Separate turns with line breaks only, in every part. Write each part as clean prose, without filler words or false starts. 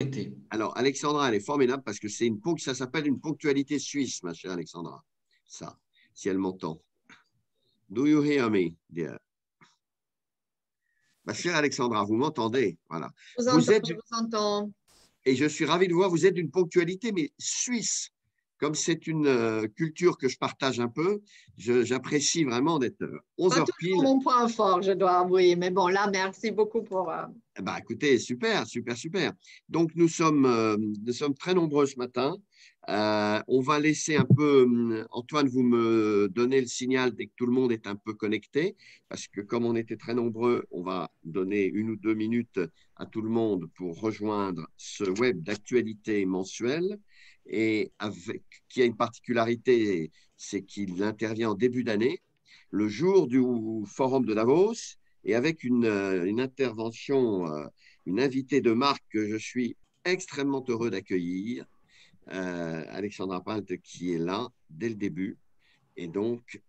Été.
Alors, Alexandra, elle est formidable parce que ça s'appelle une ponctualité suisse, ma chère Alexandra. Ça, si elle m'entend. Do you hear me, dear? Ma chère Alexandra, vous m'entendez? Voilà. Vous êtes,
Je vous entends.
et je suis ravi de voir, vous êtes d'une ponctualité, mais suisse. Comme c'est une culture que je partage un peu, j'apprécie vraiment d'être 11
Pas
heures
toujours
pile.
mon point fort, je dois avouer. Mais bon, là, merci beaucoup pour.
Bah, écoutez, super, super, super. Donc, nous sommes très nombreux ce matin. On va laisser un peu, Antoine, vous me donnez le signal dès que tout le monde est un peu connecté, parce que comme on était très nombreux, on va donner 1 ou 2 minutes à tout le monde pour rejoindre ce web d'actualité mensuel et qui a une particularité, c'est qu'il intervient en début d'année, le jour du forum de Davos et avec une intervention, une invitée de marque que je suis extrêmement heureux d'accueillir, Alexandra Palt, qui est là dès le début. Et donc,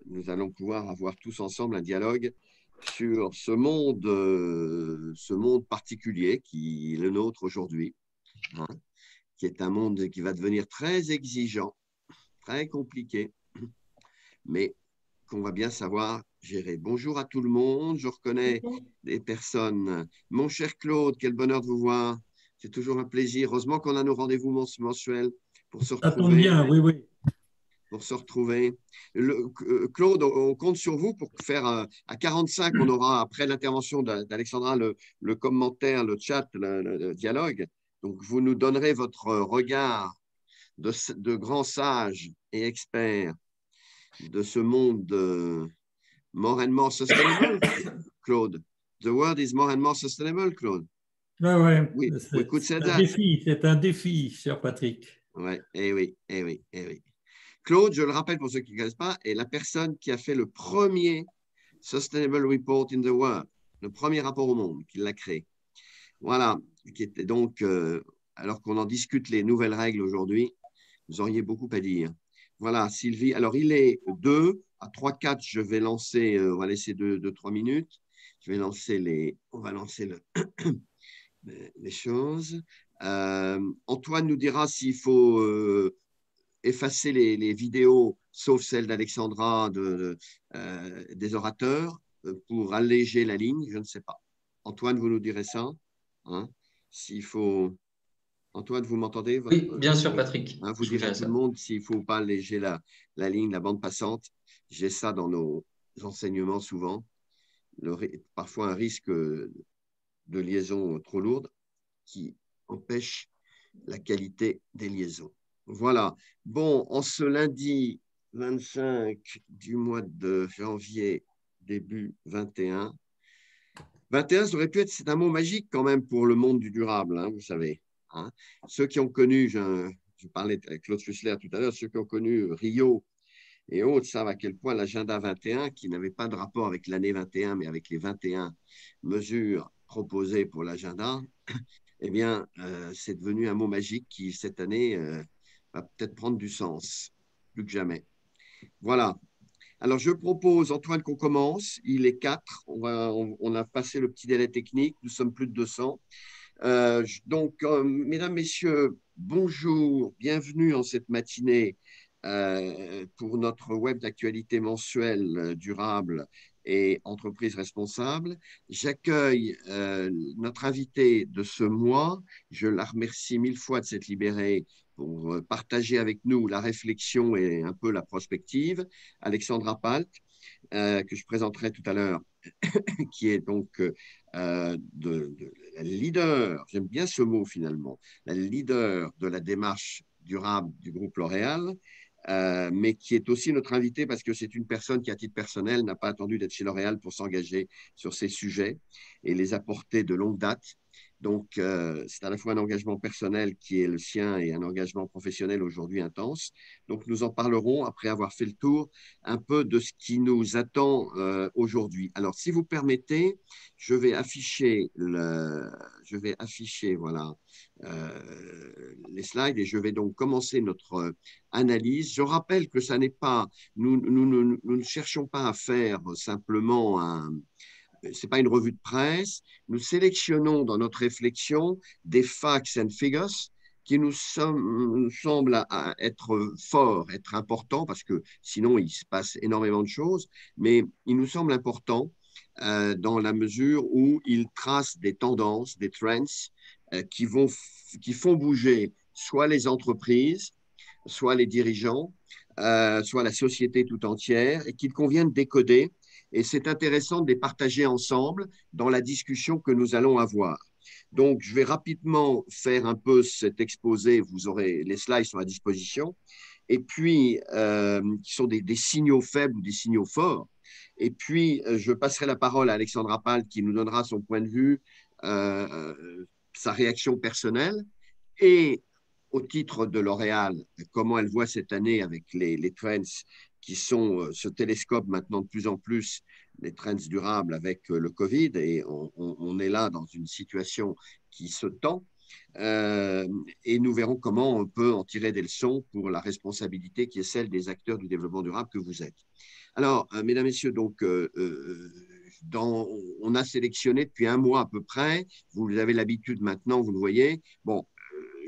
nous allons pouvoir avoir tous ensemble un dialogue sur ce monde particulier qui est le nôtre aujourd'hui, hein, qui est un monde qui va devenir très exigeant, très compliqué, mais qu'on va bien savoir gérer. Bonjour à tout le monde, je reconnais des personnes. Mon cher Claude, quel bonheur de vous voir. C'est toujours un plaisir. Heureusement qu'on a nos rendez-vous mensuels pour se
Ça tombe
retrouver.
bien, oui, oui.
Pour se retrouver. Claude, on compte sur vous pour faire à 45, on aura, après l'intervention d'Alexandra, le commentaire, le chat, le dialogue. Donc, vous nous donnerez votre regard de grands sages et experts de ce monde more and more sustainable, Claude. The world is more and more sustainable, Claude.
Ouais, ouais.
We could say that.
C'est un défi, cher Patrick.
Ouais, eh oui, eh oui, eh oui. Claude, je le rappelle pour ceux qui ne connaissent pas, est la personne qui a fait le premier Sustainable Report in the World, le premier rapport au monde, qui l'a créé. Voilà, qui était donc, alors qu'on en discute les nouvelles règles aujourd'hui, vous auriez beaucoup à dire. Voilà, Sylvie. Alors, il est 2 à 3, 4. Je vais lancer, on va laisser 3 minutes. On va lancer les choses. Antoine nous dira s'il faut effacer les vidéos, sauf celle d'Alexandra, des orateurs, pour alléger la ligne. Je ne sais pas. Antoine, vous nous direz ça, hein, s'il faut. Antoine, vous m'entendez?
Oui, bien sûr, Patrick.
Hein, vous
Je vous
direz à
dirai
tout le
ça.
monde s'il ne faut pas alléger la ligne, la bande passante. J'ai ça dans nos enseignements souvent. Parfois un risque de liaison trop lourde qui empêche la qualité des liaisons. Voilà. Bon, en ce lundi 25 du mois de janvier, début 21. 21, ça aurait pu être, c'est un mot magique quand même pour le monde du durable, hein, vous savez. Hein. Ceux qui ont connu, je parlais avec Claude Fussler tout à l'heure, ceux qui ont connu Rio et autres savent à quel point l'agenda 21, qui n'avait pas de rapport avec l'année 21, mais avec les 21 mesures proposées pour l'agenda, eh bien, c'est devenu un mot magique qui, cette année, va peut-être prendre du sens, plus que jamais. Voilà. Alors, je propose, Antoine, qu'on commence. Il est 4. On a passé le petit délai technique. Nous sommes plus de 200. Donc, mesdames, messieurs, bonjour. Bienvenue en cette matinée pour notre web d'actualité mensuelle durable et entreprise responsable. J'accueille notre invitée de ce mois. Je la remercie 1000 fois de s'être libérée pour partager avec nous la réflexion et un peu la prospective. Alexandra Palt, que je présenterai tout à l'heure, qui est donc la leader, j'aime bien ce mot finalement, la leader de la démarche durable du groupe L'Oréal, mais qui est aussi notre invité parce que c'est une personne qui, à titre personnel, n'a pas attendu d'être chez L'Oréal pour s'engager sur ces sujets et les apporter de longue date. Donc, c'est à la fois un engagement personnel qui est le sien et un engagement professionnel aujourd'hui intense. Donc, nous en parlerons après avoir fait le tour un peu de ce qui nous attend aujourd'hui. Alors, si vous permettez, je vais afficher voilà, les slides et je vais donc commencer notre analyse. Je rappelle que ça n'est pas, nous ne cherchons pas à faire simplement c'est pas une revue de presse. Nous sélectionnons dans notre réflexion des facts and figures qui nous semblent être forts, être importants, parce que sinon il se passe énormément de choses, mais il nous semble important dans la mesure où ils tracent des tendances, des trends qui font bouger soit les entreprises, soit les dirigeants, soit la société tout entière, et qu'il convient de décoder. Et c'est intéressant de les partager ensemble dans la discussion que nous allons avoir. Donc, je vais rapidement faire un peu cet exposé. Vous aurez les slides sont à disposition. Et puis, qui sont des signaux faibles ou des signaux forts. Et puis, je passerai la parole à Alexandra Pal qui nous donnera son point de vue, sa réaction personnelle. Et au titre de L'Oréal, comment elle voit cette année avec les trends qui sont ce télescope maintenant de plus en plus, les trends durables avec le Covid, et on est là dans une situation qui se tend. Et nous verrons comment on peut en tirer des leçons pour la responsabilité qui est celle des acteurs du développement durable que vous êtes. Alors, mesdames, messieurs, donc, on a sélectionné depuis un mois à peu près, vous avez l'habitude maintenant, vous le voyez, bon,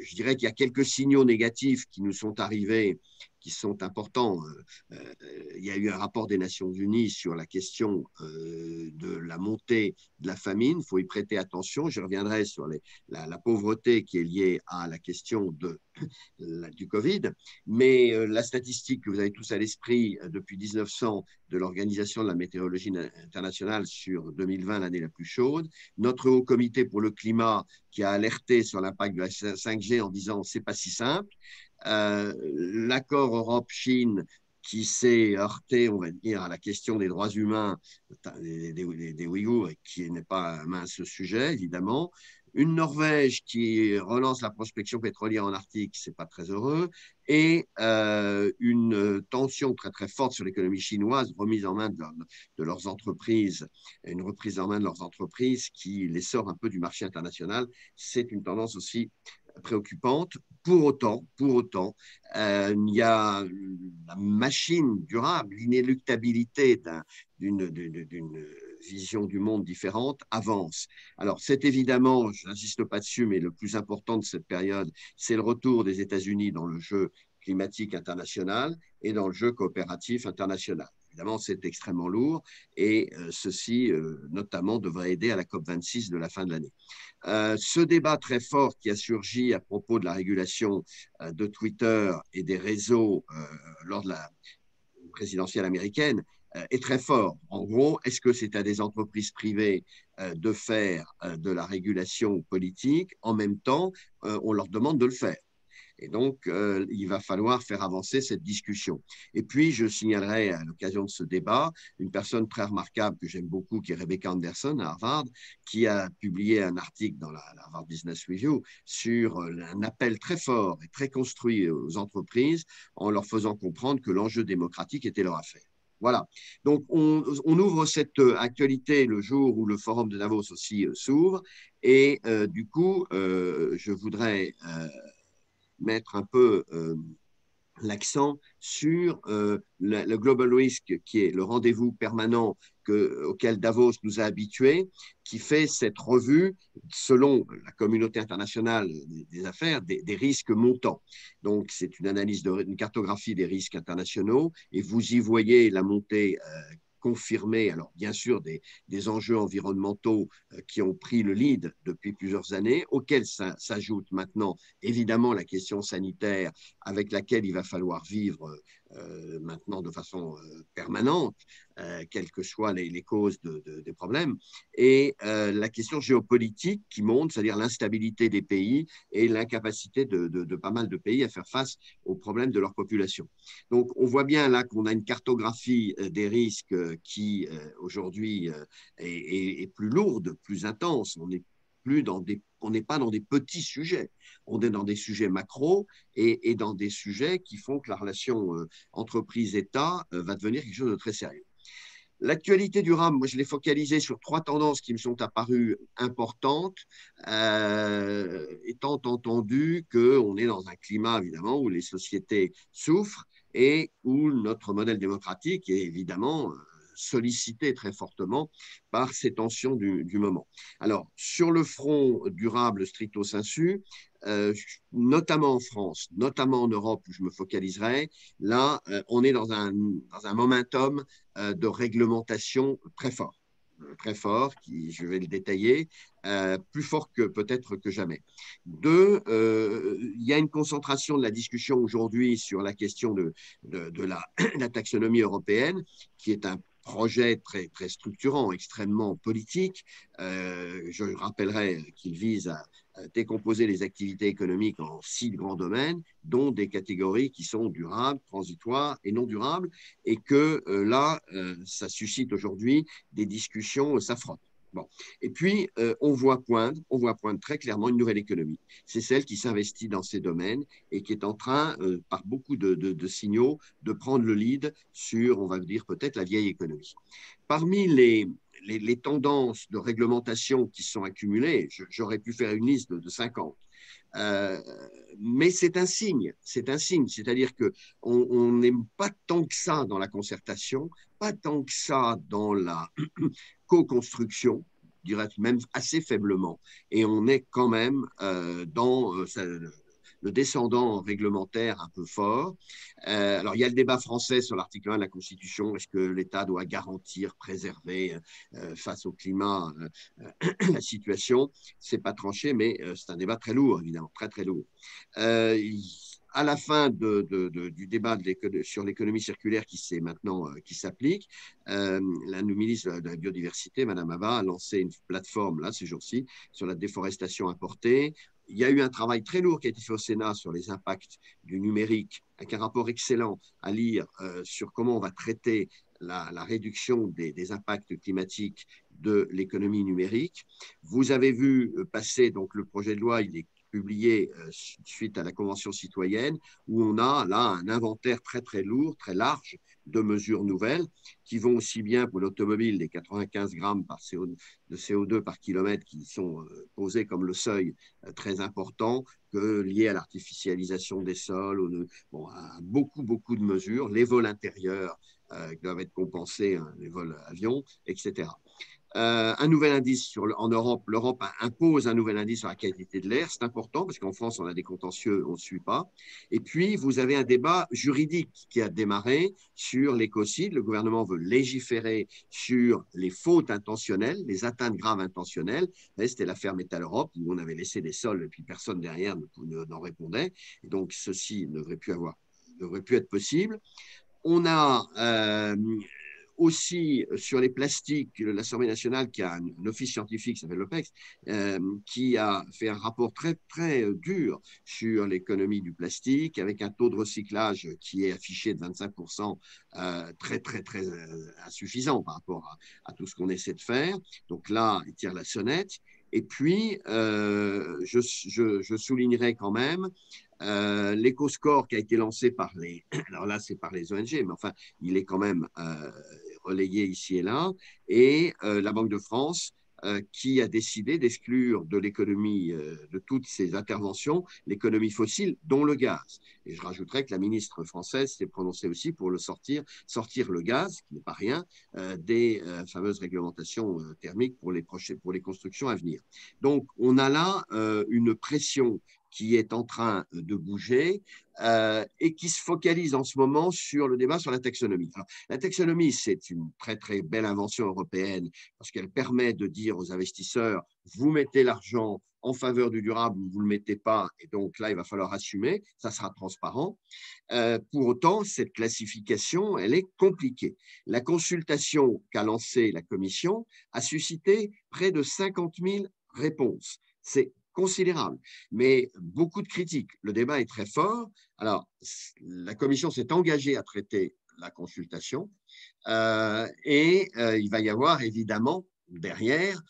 je dirais qu'il y a quelques signaux négatifs qui nous sont arrivés, qui sont importants. Il y a eu un rapport des Nations Unies sur la question de la montée de la famine. Il faut y prêter attention. Je reviendrai sur la pauvreté qui est liée à la question du Covid. Mais la statistique que vous avez tous à l'esprit depuis 1900 de l'Organisation de la météorologie internationale sur 2020, l'année la plus chaude, notre haut comité pour le climat qui a alerté sur l'impact de la 5G en disant c'est pas si simple. L'accord Europe-Chine qui s'est heurté, on va dire, à la question des droits humains des Ouïghours et qui n'est pas un mince sujet, évidemment. Une Norvège qui relance la prospection pétrolière en Arctique, c'est pas très heureux, et une tension très très forte sur l'économie chinoise, remise en main de leurs entreprises, une reprise en main de leurs entreprises qui les sort un peu du marché international. C'est une tendance aussi préoccupante. Pour autant, il y a la machine durable, l'inéluctabilité d'une vision du monde différente avance. Alors, c'est évidemment, je n'insiste pas dessus, mais le plus important de cette période, c'est le retour des États-Unis dans le jeu climatique international et dans le jeu coopératif international. Évidemment, c'est extrêmement lourd et ceci, notamment, devrait aider à la COP26 de la fin de l'année. Ce débat très fort qui a surgi à propos de la régulation de Twitter et des réseaux lors de la présidentielle américaine est très fort. En gros, est-ce que c'est à des entreprises privées de faire de la régulation politique? En même temps, on leur demande de le faire. Et donc, il va falloir faire avancer cette discussion. Et puis, je signalerai à l'occasion de ce débat une personne très remarquable que j'aime beaucoup, qui est Rebecca Anderson à Harvard, qui a publié un article dans la Harvard Business Review sur un appel très fort et très construit aux entreprises en leur faisant comprendre que l'enjeu démocratique était leur affaire. Voilà. Donc, on ouvre cette actualité le jour où le forum de Davos aussi s'ouvre. Et du coup, je voudrais mettre un peu l'accent sur le Global Risk, qui est le rendez-vous permanent auquel Davos nous a habitués, qui fait cette revue selon la communauté internationale des affaires des risques montants. Donc, c'est une analyse, une cartographie des risques internationaux, et vous y voyez la montée confirmée, alors bien sûr des enjeux environnementaux qui ont pris le lead depuis plusieurs années, auxquels s'ajoute maintenant évidemment la question sanitaire avec laquelle il va falloir vivre maintenant de façon permanente, quelles que soient les causes des problèmes, et la question géopolitique qui monte, c'est-à-dire l'instabilité des pays et l'incapacité de pas mal de pays à faire face aux problèmes de leur population. Donc, on voit bien là qu'on a une cartographie des risques qui, aujourd'hui, est plus lourde, plus intense. On n'est pas dans des petits sujets, on est dans des sujets macro et dans des sujets qui font que la relation entreprise-État va devenir quelque chose de très sérieux. L'actualité durable, moi je l'ai focalisé sur 3 tendances qui me sont apparues importantes, étant entendu qu'on est dans un climat évidemment où les sociétés souffrent et où notre modèle démocratique est évidemment sollicité très fortement par ces tensions du moment. Alors, sur le front durable stricto sensu, notamment en France, notamment en Europe, où je me focaliserai, là, on est dans un momentum de réglementation très fort, qui, je vais le détailler, plus fort que peut-être que jamais. Deux, il y a une concentration de la discussion aujourd'hui sur la question de la taxonomie européenne, qui est un projet très, très structurant, extrêmement politique. Je rappellerai qu'il vise à décomposer les activités économiques en 6 grands domaines, dont des catégories qui sont durables, transitoires et non durables, et que là, ça suscite aujourd'hui des discussions, ça frotte. Bon. Et puis, on voit poindre très clairement une nouvelle économie. C'est celle qui s'investit dans ces domaines et qui est en train, par beaucoup de signaux, de prendre le lead sur, on va dire, peut-être la vieille économie. Parmi les tendances de réglementation qui sont accumulées, j'aurais pu faire une liste de 50. Mais c'est un signe, c'est-à-dire qu'on n'aime pas tant que ça dans la concertation, pas tant que ça dans la co-construction, je dirais même assez faiblement, et on est quand même dans le descendant réglementaire un peu fort. Alors, il y a le débat français sur l'article 1 de la Constitution. Est-ce que l'État doit garantir, préserver face au climat la situation? Ce n'est pas tranché, mais c'est un débat très lourd, évidemment, très, très lourd. À la fin du débat sur l'économie circulaire qui s'applique, la ministre de la Biodiversité, Mme Abba, a lancé une plateforme, là, ces jours-ci, sur la déforestation importée. Il y a eu un travail très lourd qui a été fait au Sénat sur les impacts du numérique, avec un rapport excellent à lire sur comment on va traiter la réduction des impacts climatiques de l'économie numérique. Vous avez vu passer donc le projet de loi, il est publié suite à la Convention citoyenne, où on a là un inventaire très très lourd, très large de mesures nouvelles qui vont aussi bien pour l'automobile, les 95 grammes de CO2 par kilomètre qui sont posés comme le seuil très important, que lié à l'artificialisation des sols, bon, à beaucoup de mesures, les vols intérieurs doivent être compensés, hein, les vols avions, etc. Un nouvel indice en Europe. L'Europe impose un nouvel indice sur la qualité de l'air. C'est important parce qu'en France, on a des contentieux, on ne suit pas. Et puis, vous avez un débat juridique qui a démarré sur l'écocide. Le gouvernement veut légiférer sur les fautes intentionnelles, les atteintes graves intentionnelles. C'était l'affaire Métal Europe où on avait laissé des sols et puis personne derrière n'en répondait. Et donc, ceci ne devrait plus être possible. On a aussi sur les plastiques, l'Assemblée nationale qui a un office scientifique qui s'appelle l'OPEX, qui a fait un rapport très, très dur sur l'économie du plastique avec un taux de recyclage qui est affiché de 25%, très, très, très insuffisant par rapport à tout ce qu'on essaie de faire. Donc là, il tire la sonnette. Et puis, je soulignerai quand même l'éco-score qui a été lancé par alors là, c'est par les ONG, mais enfin, il est quand même relayé ici et là, et la Banque de France qui a décidé d'exclure de l'économie, de toutes ces interventions, l'économie fossile, dont le gaz. Et je rajouterais que la ministre française s'est prononcée aussi pour sortir le gaz, qui n'est pas rien, des fameuses réglementations thermiques pour les constructions à venir. Donc, on a là une pression qui est en train de bouger et qui se focalise en ce moment sur le débat sur la taxonomie. Alors, la taxonomie, c'est une très, très belle invention européenne parce qu'elle permet de dire aux investisseurs, vous mettez l'argent en faveur du durable ou vous ne le mettez pas, et donc là, il va falloir assumer, ça sera transparent. Pour autant, cette classification, elle est compliquée. La consultation qu'a lancée la Commission a suscité près de 50 000 réponses. C'est considérable, mais beaucoup de critiques. Le débat est très fort. Alors, la Commission s'est engagée à traiter la consultation et il va y avoir évidemment derrière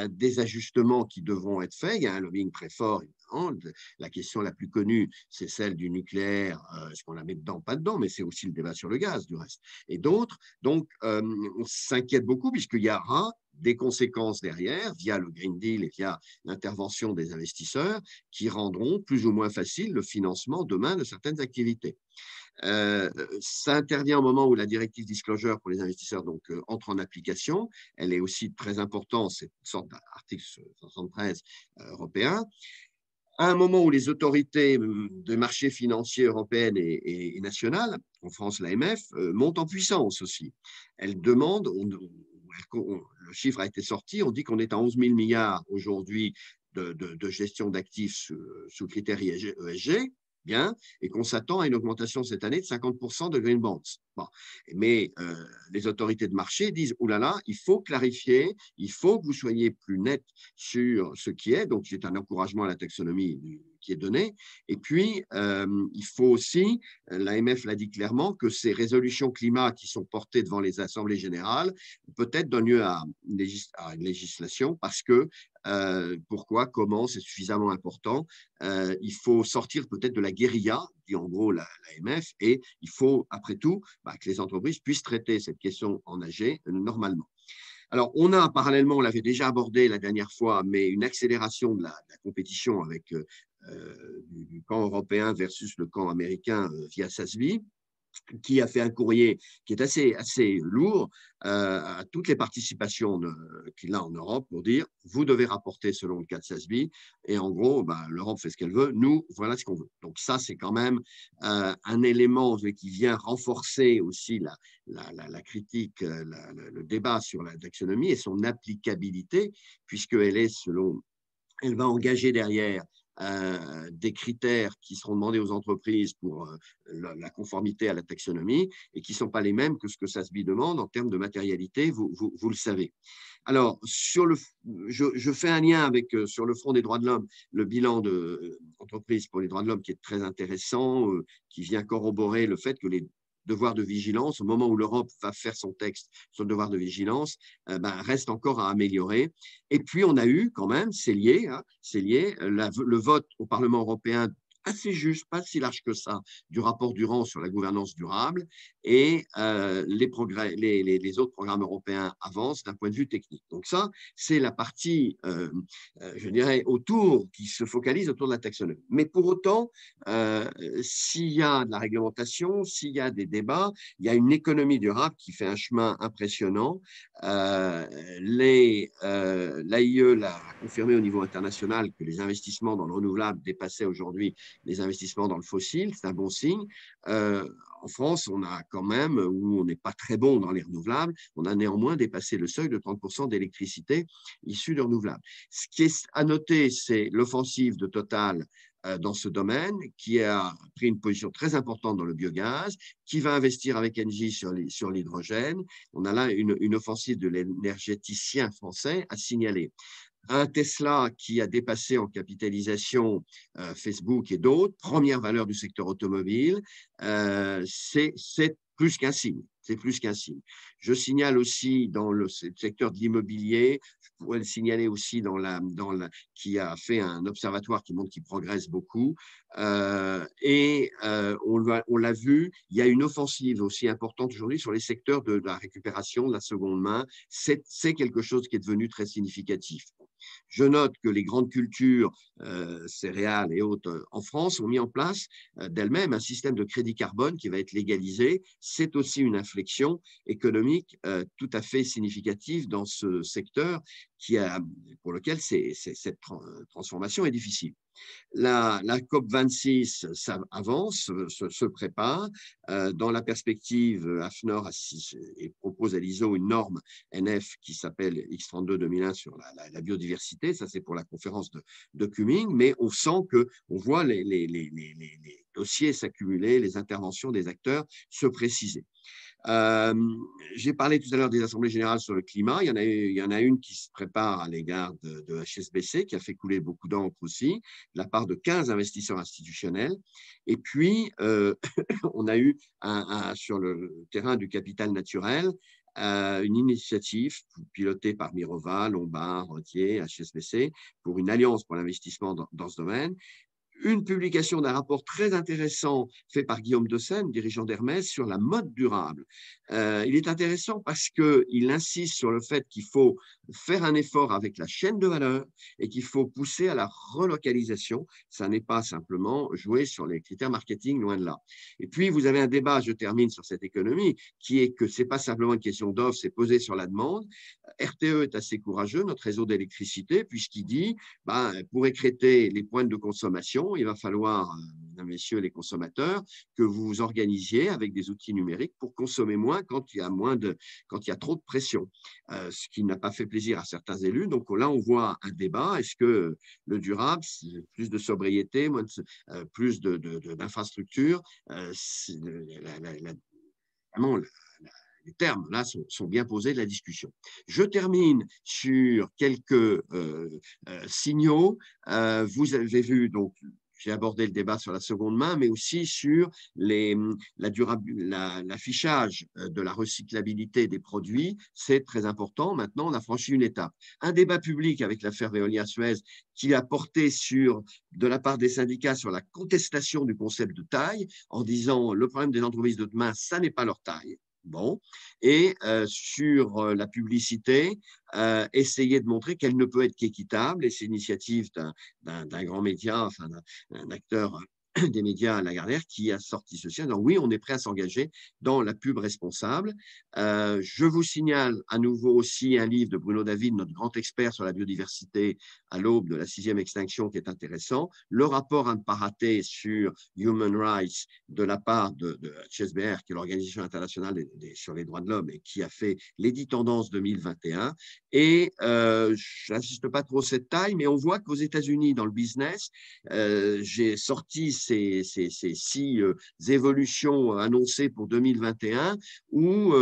des ajustements qui devront être faits. Il y a un lobbying très fort évidemment. La question la plus connue, c'est celle du nucléaire. Est-ce qu'on la met dedans, pas dedans, mais c'est aussi le débat sur le gaz, du reste, et d'autres. Donc, on s'inquiète beaucoup puisqu'il y aura des conséquences derrière, via le Green Deal et via l'intervention des investisseurs, qui rendront plus ou moins facile le financement demain de certaines activités. Ça intervient au moment où la directive disclosure pour les investisseurs donc, entre en application. Elle est aussi très importante, c'est une sorte d'article 73 européen. À un moment où les autorités de marché financiers européennes et nationales, en France l'AMF, montent en puissance aussi. Elles demandent, le chiffre a été sorti, on dit qu'on est à 11 000 milliards aujourd'hui de gestion d'actifs sous critères ESG, bien, et qu'on s'attend à une augmentation cette année de 50% de green bonds. Bon. Mais les autorités de marché disent, oulala, il faut clarifier, il faut que vous soyez plus net sur ce qui est, donc c'est un encouragement à la taxonomie qui est donné. Et puis, il faut aussi, l'AMF l'a dit clairement, que ces résolutions climat qui sont portées devant les assemblées générales peut-être donnent lieu à une législation parce que pourquoi, comment, c'est suffisamment important. Il faut sortir peut-être de la guérilla, dit en gros l'AMF, et il faut, après tout, que les entreprises puissent traiter cette question en AG normalement. Alors, on a parallèlement, on l'avait déjà abordé la dernière fois, mais une accélération de la compétition avec du camp européen versus le camp américain via SASB, qui a fait un courrier qui est assez lourd à toutes les participations qu'il a en Europe pour dire vous devez rapporter selon le cas de SASB et en gros l'Europe fait ce qu'elle veut, nous voilà ce qu'on veut. Donc ça c'est quand même un élément qui vient renforcer aussi la critique, le débat sur la taxonomie et son applicabilité puisqu'elle va engager derrière des critères qui seront demandés aux entreprises pour la conformité à la taxonomie et qui ne sont pas les mêmes que ce que SASB demande en termes de matérialité, vous le savez. Alors, je fais un lien avec, sur le front des droits de l'homme, le bilan de l'entreprise pour les droits de l'homme qui est très intéressant, qui vient corroborer le fait que les devoir de vigilance, au moment où l'Europe va faire son texte sur le devoir de vigilance, reste encore à améliorer. Et puis, on a eu quand même, c'est lié, le vote au Parlement européen assez juste, pas si large que ça, du rapport Durand sur la gouvernance durable et les autres programmes européens avancent d'un point de vue technique. Donc ça, c'est la partie, je dirais, qui se focalise autour de la taxonomie. Mais pour autant, s'il y a de la réglementation, s'il y a des débats, il y a une économie durable qui fait un chemin impressionnant. L'AIE l'a confirmé au niveau international que les investissements dans le renouvelable dépassaient aujourd'hui les investissements dans le fossile, c'est un bon signe. En France, on a quand même, où on n'est pas très bon dans les renouvelables, on a néanmoins dépassé le seuil de 30% d'électricité issue de renouvelables. Ce qui est à noter, c'est l'offensive de Total dans ce domaine, qui a pris une position très importante dans le biogaz, qui va investir avec Engie sur l'hydrogène. On a là une offensive de l'énergéticien français à signaler. Un Tesla qui a dépassé en capitalisation Facebook et d'autres, première valeur du secteur automobile, c'est plus qu'un signe. C'est plus qu'un signe. Je signale aussi dans le secteur de l'immobilier, je pourrais le signaler aussi qui a fait un observatoire qui montre qu'il progresse beaucoup. On l'a vu, il y a une offensive aussi importante aujourd'hui sur les secteurs de la récupération, de la seconde main. C'est quelque chose qui est devenu très significatif. Je note que les grandes cultures, céréales et autres en France ont mis en place d'elles-mêmes un système de crédit carbone qui va être légalisé. C'est aussi une inflexion économique tout à fait significative dans ce secteur pour lequel cette transformation est difficile. La COP26 ça avance, se prépare. Dans la perspective, AFNOR propose à l'ISO une norme NF qui s'appelle X32-2001 sur la biodiversité. Ça, c'est pour la conférence de Kunming. Mais on sent qu'on voit les dossiers s'accumuler, les interventions des acteurs se préciser. J'ai parlé tout à l'heure des assemblées générales sur le climat. Il y en a une qui se prépare à l'égard de HSBC, qui a fait couler beaucoup d'encre aussi, de la part de 15 investisseurs institutionnels. Et puis, on a eu sur le terrain du capital naturel une initiative pilotée par Mirova, Lombard, Rottier, HSBC, pour une alliance pour l'investissement dans ce domaine. Une publication d'un rapport très intéressant fait par Guillaume Dessène, dirigeant d'Hermès, sur la mode durable. Il est intéressant parce qu'il insiste sur le fait qu'il faut faire un effort avec la chaîne de valeur et qu'il faut pousser à la relocalisation. Ça n'est pas simplement jouer sur les critères marketing, loin de là. Et puis, vous avez un débat, je termine sur cette économie, qui est que ce n'est pas simplement une question d'offre, c'est posé sur la demande. RTE est assez courageux, notre réseau d'électricité, puisqu'il dit, pour écréter les pointes de consommation, il va falloir, mesdames, messieurs les consommateurs, que vous vous organisiez avec des outils numériques pour consommer moins quand il y a trop de pression, ce qui n'a pas fait plaisir à certains élus. Donc là, on voit un débat. Est-ce que le durable, plus de sobriété, plus d'infrastructures, vraiment, les termes là sont bien posés de la discussion. Je termine sur quelques signaux. Vous avez vu, donc, j'ai abordé le débat sur la seconde main, mais aussi sur l'affichage de la recyclabilité des produits. C'est très important. Maintenant, on a franchi une étape. Un débat public avec l'affaire Veolia-Suez qui a porté de la part des syndicats sur la contestation du concept de taille, en disant le problème des entreprises de demain, ça n'est pas leur taille. Bon, et sur la publicité, essayer de montrer qu'elle ne peut être qu'équitable, et c'est l'initiative d'un grand média, enfin d'un acteur des médias, Lagardère, qui a sorti ceci en disant oui, on est prêt à s'engager dans la pub responsable. Je vous signale à nouveau aussi un livre de Bruno David, notre grand expert sur la biodiversité à l'aube de la 6e extinction, qui est intéressant. Le rapport à ne pas rater sur Human Rights de la part de HSBR, qui est l'Organisation internationale sur les droits de l'homme et qui a fait l'édit tendance 2021. Et je n'insiste pas trop cette taille, mais on voit qu'aux États-Unis, dans le business, j'ai sorti ces 6 évolutions annoncées pour 2021, où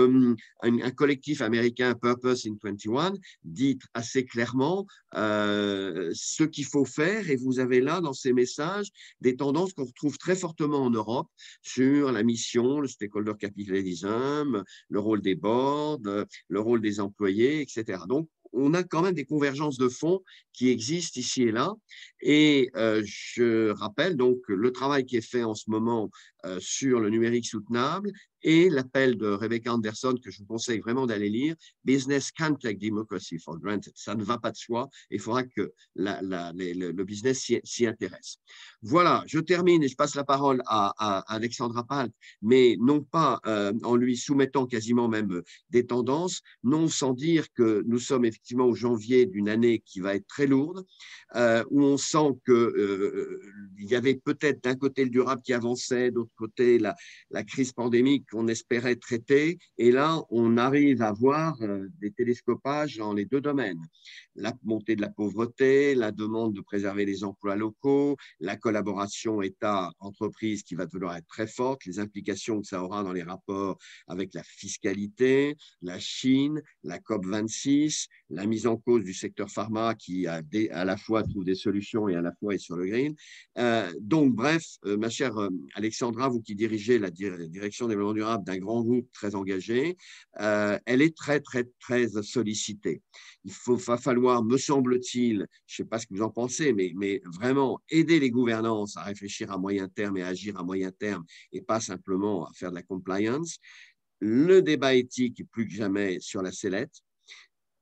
un collectif américain, Purpose in 21, dit assez clairement ce qu'il faut faire. Et vous avez là, dans ces messages, des tendances qu'on retrouve très fortement en Europe sur la mission, le stakeholder capitalism, le rôle des boards, le rôle des employés, etc. Donc, on a quand même des convergences de fond qui existent ici et là. Et je rappelle donc le travail qui est fait en ce moment sur le numérique soutenable et l'appel de Rebecca Anderson, que je vous conseille vraiment d'aller lire, Business Can't Take Democracy for Granted. Ça ne va pas de soi. Il faudra que le business s'y intéresse. Voilà, je termine et je passe la parole à Alexandra Palt, mais non pas en lui soumettant quasiment même des tendances, non sans dire que nous sommes effectivement au janvier d'une année qui va être très lourde, où on sent qu'il y avait peut-être d'un côté le durable qui avançait, d'autre côté la crise pandémique qu'on espérait traiter, et là on arrive à voir des télescopages dans les 2 domaines. La montée de la pauvreté, la demande de préserver les emplois locaux, la collaboration État-entreprise qui va devoir être très forte, les implications que ça aura dans les rapports avec la fiscalité, la Chine, la COP26, la mise en cause du secteur pharma qui à la fois trouve des solutions et à la fois est sur le green. Donc, bref, ma chère Alexandra, vous qui dirigez la direction des développement durable d'un grand groupe très engagé, elle est très, très, très sollicitée. Il va falloir, me semble-t-il, je ne sais pas ce que vous en pensez, mais vraiment aider les gouvernances à réfléchir à moyen terme et à agir à moyen terme et pas simplement à faire de la compliance. Le débat éthique est plus que jamais sur la sellette.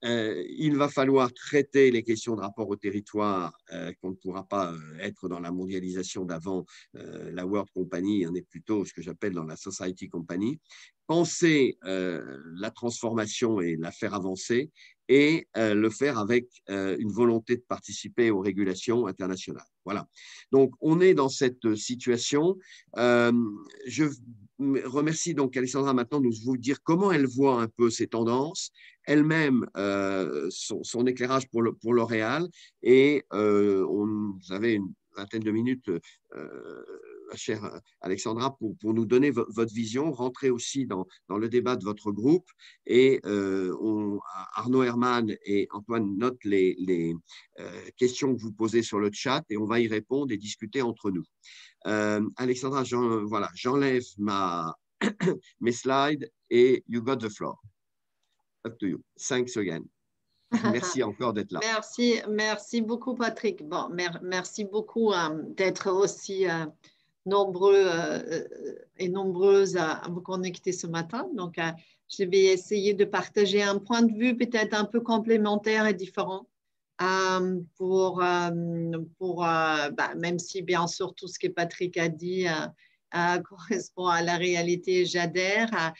Il va falloir traiter les questions de rapport au territoire qu'on ne pourra pas être dans la mondialisation d'avant la World Company, on est plutôt ce que j'appelle dans la Society Company. Penser la transformation et la faire avancer et le faire avec une volonté de participer aux régulations internationales. Voilà. Donc, on est dans cette situation. Je remercie donc Alexandra maintenant de vous dire comment elle voit un peu ces tendances, elle-même son éclairage pour L'Oréal, et vous avez une vingtaine de minutes, chère Alexandra, pour nous donner votre vision, rentrer aussi dans le débat de votre groupe, et Arnaud Herman et Antoine notent les questions que vous posez sur le chat et on va y répondre et discuter entre nous. Alexandra, voilà, j'enlève mes slides et you got the floor. Up to you. 5 secondes. Merci encore d'être là.
Merci beaucoup, Patrick. Bon, merci beaucoup d'être aussi nombreux et nombreuses à vous connecter ce matin. Donc, je vais essayer de partager un point de vue peut-être un peu complémentaire et différent même si bien sûr tout ce que Patrick a dit correspond à la réalité, j'adhère.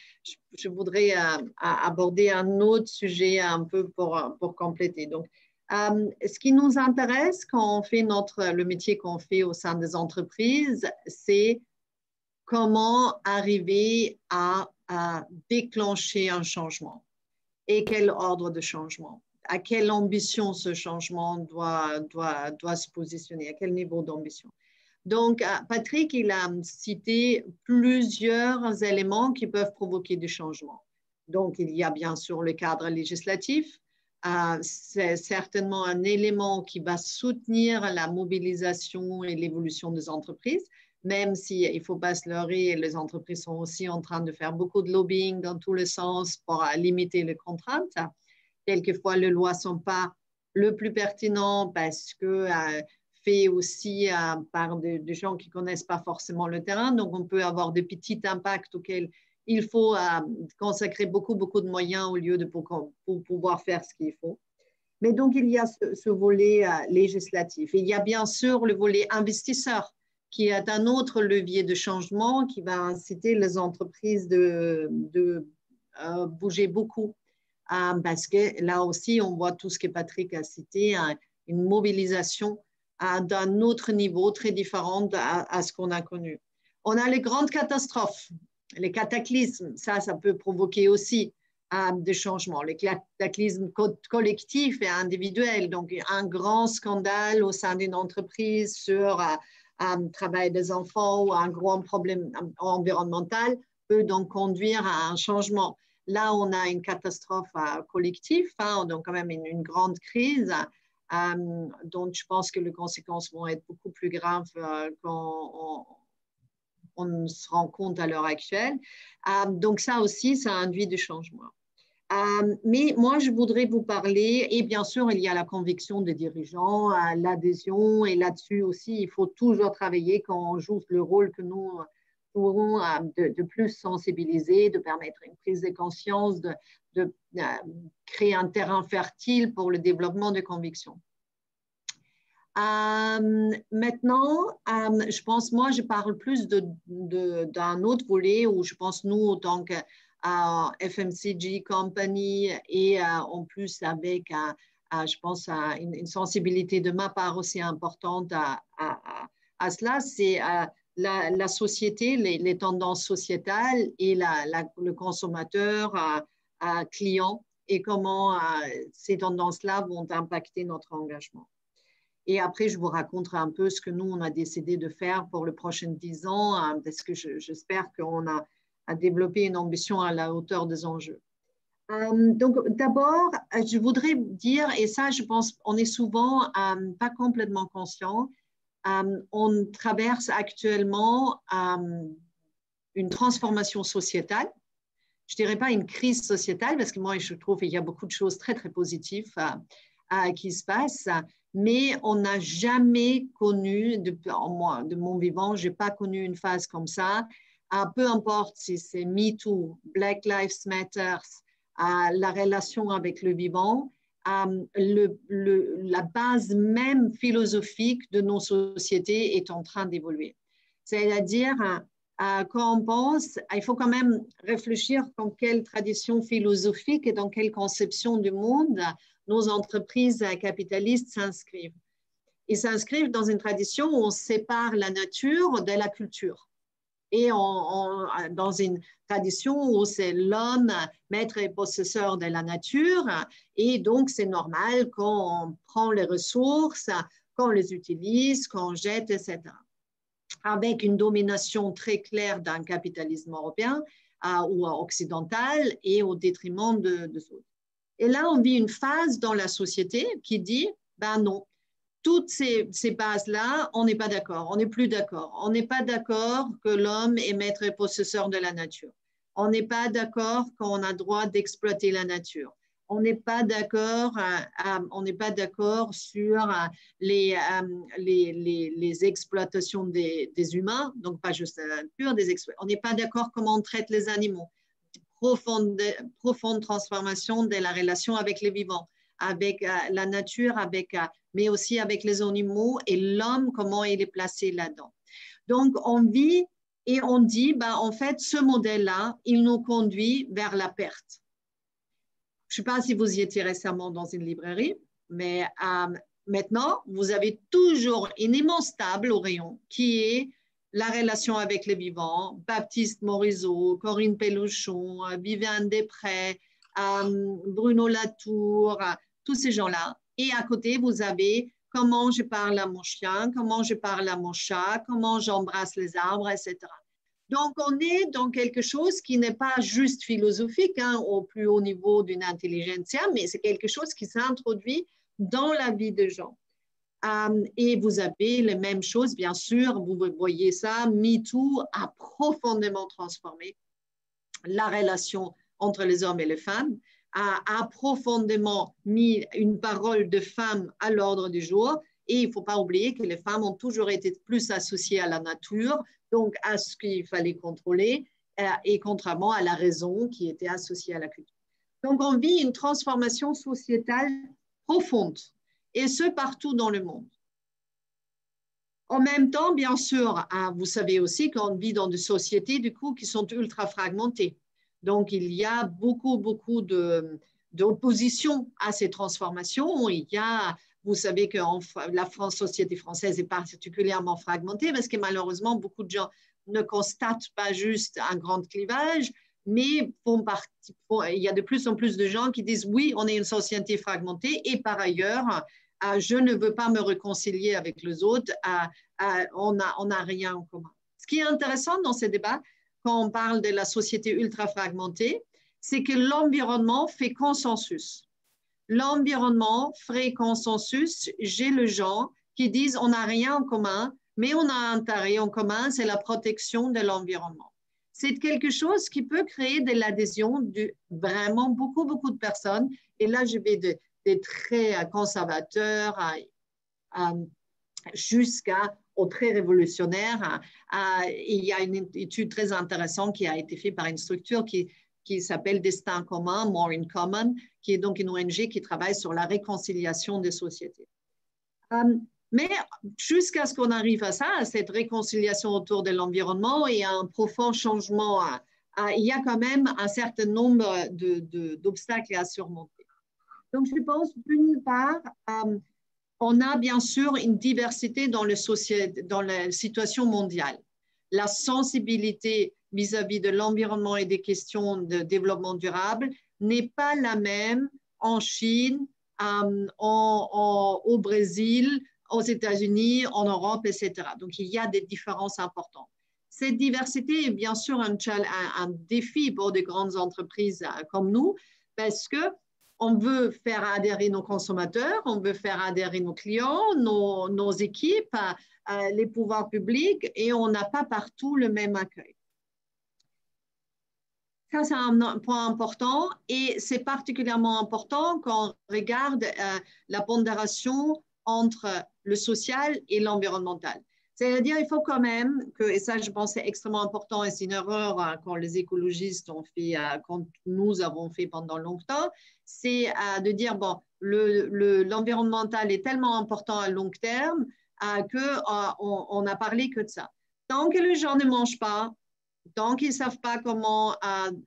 Je voudrais aborder un autre sujet un peu pour compléter. Donc, ce qui nous intéresse quand on fait le métier qu'on fait au sein des entreprises, c'est comment arriver à déclencher un changement et quel ordre de changement, à quelle ambition ce changement doit se positionner, à quel niveau d'ambition. Donc, Patrick, il a cité plusieurs éléments qui peuvent provoquer du changement. Donc, il y a bien sûr le cadre législatif. C'est certainement un élément qui va soutenir la mobilisation et l'évolution des entreprises, même s'il ne faut pas se leurrer, les entreprises sont aussi en train de faire beaucoup de lobbying dans tous les sens pour limiter les contraintes. Quelquefois, les lois ne sont pas le plus pertinentes parce que fait aussi par des gens qui ne connaissent pas forcément le terrain. Donc, on peut avoir des petits impacts auxquels il faut consacrer beaucoup de moyens au lieu de pour pouvoir faire ce qu'il faut. Mais donc, il y a ce volet législatif. Et il y a bien sûr le volet investisseur, qui est un autre levier de changement qui va inciter les entreprises de bouger beaucoup. Parce que là aussi, on voit tout ce que Patrick a cité, une mobilisation d'un autre niveau très différent à ce qu'on a connu. On a les grandes catastrophes, les cataclysmes, ça peut provoquer aussi des changements, les cataclysmes collectifs et individuels. Donc, un grand scandale au sein d'une entreprise sur le travail des enfants ou un grand problème environnemental peut donc conduire à un changement. Là, on a une catastrophe collective, donc quand même une grande crise. Donc, je pense que les conséquences vont être beaucoup plus graves qu'on se rend compte à l'heure actuelle. Donc, ça aussi, ça induit du changement. Mais moi, je voudrais vous parler, et bien sûr, il y a la conviction des dirigeants, l'adhésion, et là-dessus aussi, il faut toujours travailler quand on joue le rôle que nous pourrons de plus sensibiliser, de permettre une prise de conscience, de créer un terrain fertile pour le développement de convictions. Maintenant, je pense, moi, je parle plus d'un autre volet où je pense, nous, en tant que FMCG Company et en plus avec, je pense, une sensibilité de ma part aussi importante à cela, c'est la société, les tendances sociétales et le consommateur client et comment ces tendances-là vont impacter notre engagement. Et après, je vous raconterai un peu ce que nous, on a décidé de faire pour les prochains 10 ans, parce que j'espère qu'on a développé une ambition à la hauteur des enjeux. Donc, d'abord, je voudrais dire, et ça, je pense, on est souvent pas complètement conscient, on traverse actuellement une transformation sociétale. Je ne dirais pas une crise sociétale, parce que moi, je trouve qu'il y a beaucoup de choses très, très positives qui se passent, mais on n'a jamais connu, de mon vivant, je n'ai pas connu une phase comme ça. Peu importe si c'est MeToo, Black Lives Matter, la relation avec le vivant, la base même philosophique de nos sociétés est en train d'évoluer. C'est-à-dire, quand on pense, il faut quand même réfléchir dans quelle tradition philosophique et dans quelle conception du monde nos entreprises capitalistes s'inscrivent. Ils s'inscrivent dans une tradition où on sépare la nature de la culture. Et dans une tradition où c'est l'homme maître et possesseur de la nature, et donc c'est normal qu'on prend les ressources, qu'on les utilise, qu'on jette, etc. Avec une domination très claire d'un capitalisme européen ou occidental et au détriment de autres. Et là, on vit une phase dans la société qui dit, ben non, toutes ces bases-là, on n'est pas d'accord, on n'est plus d'accord. On n'est pas d'accord que l'homme est maître et possesseur de la nature. On n'est pas d'accord qu'on a le droit d'exploiter la nature. On n'est pas d'accord sur les exploitations des humains, donc pas juste la nature, on n'est pas d'accord comment on traite les animaux. Profonde transformation de la relation avec les vivants, avec la nature, mais aussi avec les animaux et l'homme, comment il est placé là-dedans. Donc, on vit et on dit, en fait, ce modèle-là, il nous conduit vers la perte. Je ne sais pas si vous y étiez récemment dans une librairie, mais maintenant, vous avez toujours une immense table au rayon qui est la relation avec les vivants, Baptiste Morisot, Corinne Pelluchon, Viviane Després, Bruno Latour, tous ces gens-là. Et à côté, vous avez comment je parle à mon chien, comment je parle à mon chat, comment j'embrasse les arbres, etc. Donc, on est dans quelque chose qui n'est pas juste philosophique au plus haut niveau d'une intelligentsia, mais c'est quelque chose qui s'introduit dans la vie des gens. Et vous avez les mêmes choses, bien sûr, vous voyez ça, MeToo a profondément transformé la relation entre les hommes et les femmes, a profondément mis une parole de femme à l'ordre du jour. Et il ne faut pas oublier que les femmes ont toujours été plus associées à la nature, donc à ce qu'il fallait contrôler, et contrairement à la raison qui était associée à la culture. Donc, on vit une transformation sociétale profonde, et ce, partout dans le monde. En même temps, bien sûr, vous savez aussi qu'on vit dans des sociétés, du coup, qui sont ultra fragmentées. Donc, il y a beaucoup d'opposition à ces transformations. Il y a... Vous savez que la société française est particulièrement fragmentée parce que malheureusement, beaucoup de gens ne constatent pas juste un grand clivage, mais il y a de plus en plus de gens qui disent oui, on est une société fragmentée et par ailleurs, je ne veux pas me réconcilier avec les autres, on n'a rien en commun. Ce qui est intéressant dans ces débats, quand on parle de la société ultra fragmentée, c'est que l'environnement fait consensus. L'environnement ferait consensus. J'ai les gens qui disent on n'a rien en commun, mais on a un intérêt en commun, c'est la protection de l'environnement. C'est quelque chose qui peut créer de l'adhésion de vraiment beaucoup de personnes. Et là, je vais des très conservateurs jusqu'aux très révolutionnaires. Il y a une étude très intéressante qui a été faite par une structure qui s'appelle Destin commun, More in Common, qui est donc une ONG qui travaille sur la réconciliation des sociétés. Mais jusqu'à ce qu'on arrive à ça, à cette réconciliation autour de l'environnement et à un profond changement, il y a quand même un certain nombre d'obstacles à surmonter. Donc, je pense, d'une part, on a bien sûr une diversité dans la situation mondiale. La sensibilité vis-à-vis de l'environnement et des questions de développement durable n'est pas la même en Chine, au Brésil, aux États-Unis, en Europe, etc. Donc, il y a des différences importantes. Cette diversité est bien sûr un défi pour des grandes entreprises comme nous, parce qu'on veut faire adhérer nos consommateurs, on veut faire adhérer nos clients, nos équipes, les pouvoirs publics, et on n'a pas partout le même accueil. Ça, c'est un point important et c'est particulièrement important quand on regarde la pondération entre le social et l'environnemental. C'est-à-dire, il faut quand même et ça, je pense, c'est extrêmement important et c'est une erreur quand les écologistes ont fait, quand nous avons fait pendant longtemps, c'est de dire, bon, l'environnemental est tellement important à long terme qu'on n'a parlé que de ça. Tant que les gens ne mangent pas, tant qu'ils ne savent pas comment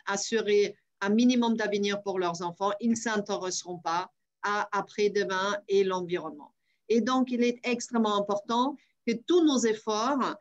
assurer un minimum d'avenir pour leurs enfants, ils ne s'intéresseront pas à après-demain et l'environnement. Et donc, il est extrêmement important que tous nos efforts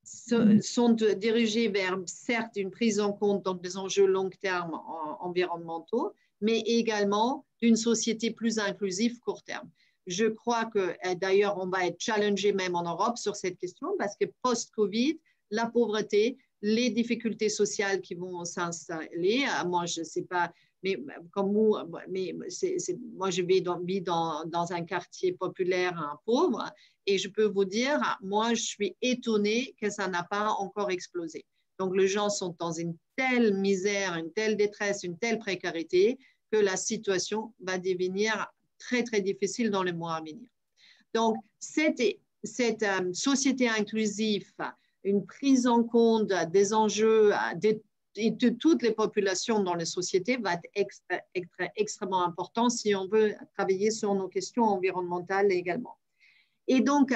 sont dirigés vers, certes, une prise en compte donc, des enjeux long terme environnementaux, mais également d'une société plus inclusive court terme. Je crois que, d'ailleurs, on va être challengé même en Europe sur cette question parce que post-Covid, la pauvreté, les difficultés sociales qui vont s'installer. Moi, je ne sais pas, mais comme vous, moi, je vis dans un quartier populaire pauvre et je peux vous dire, moi, je suis étonnée que ça n'a pas encore explosé. Donc, les gens sont dans une telle misère, une telle détresse, une telle précarité que la situation va devenir très, très difficile dans les mois à venir. Donc, cette société inclusive, une prise en compte des enjeux de toutes les populations dans les sociétés va être extrêmement important si on veut travailler sur nos questions environnementales également. Et donc,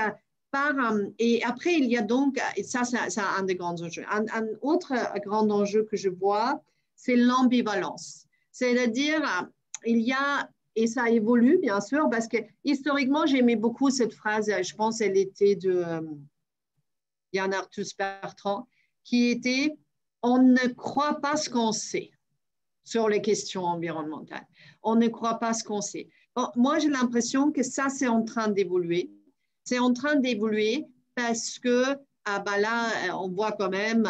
et après, il y a donc, et ça c'est un des grands enjeux. Un autre grand enjeu que je vois, c'est l'ambivalence. C'est-à-dire, il y a, et ça évolue bien sûr, parce que historiquement, j'aimais beaucoup cette phrase, je pense qu'elle était de Yann Arthus Bertrand, qui était « On ne croit pas ce qu'on sait » sur les questions environnementales. On ne croit pas ce qu'on sait. Bon, moi, j'ai l'impression que ça, c'est en train d'évoluer. C'est en train d'évoluer parce que là, on voit quand même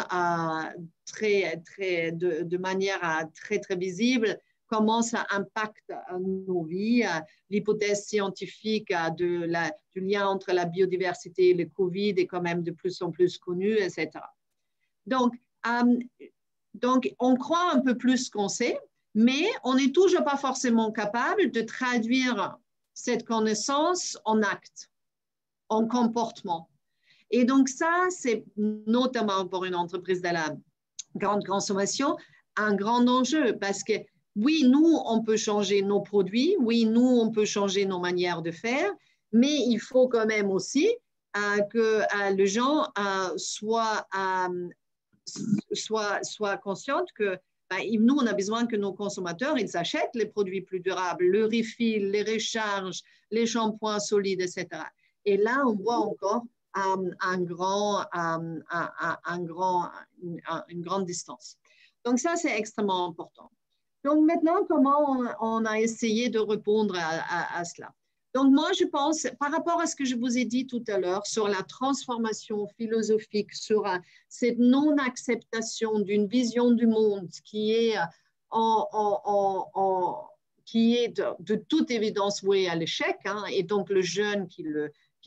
de manière très, très visible comment ça impacte nos vies. L'hypothèse scientifique du lien entre la biodiversité et le Covid est quand même de plus en plus connue, etc. Donc, on croit un peu plus qu'on sait, mais on n'est toujours pas forcément capable de traduire cette connaissance en actes, en comportement. Et donc ça, c'est notamment pour une entreprise de la grande consommation, un grand enjeu parce que oui, nous, on peut changer nos produits, oui, nous, on peut changer nos manières de faire, mais il faut quand même aussi que les gens soient conscients que nous, on a besoin que nos consommateurs, ils achètent les produits plus durables, le refill, les recharges, les shampoings solides, etc. Et là, on voit encore une grande distance. Donc ça, c'est extrêmement important. Donc maintenant, comment on a essayé de répondre à cela? Donc moi, je pense, par rapport à ce que je vous ai dit tout à l'heure sur la transformation philosophique, sur cette non-acceptation d'une vision du monde qui est, de toute évidence vouée à l'échec, et donc le jeune qui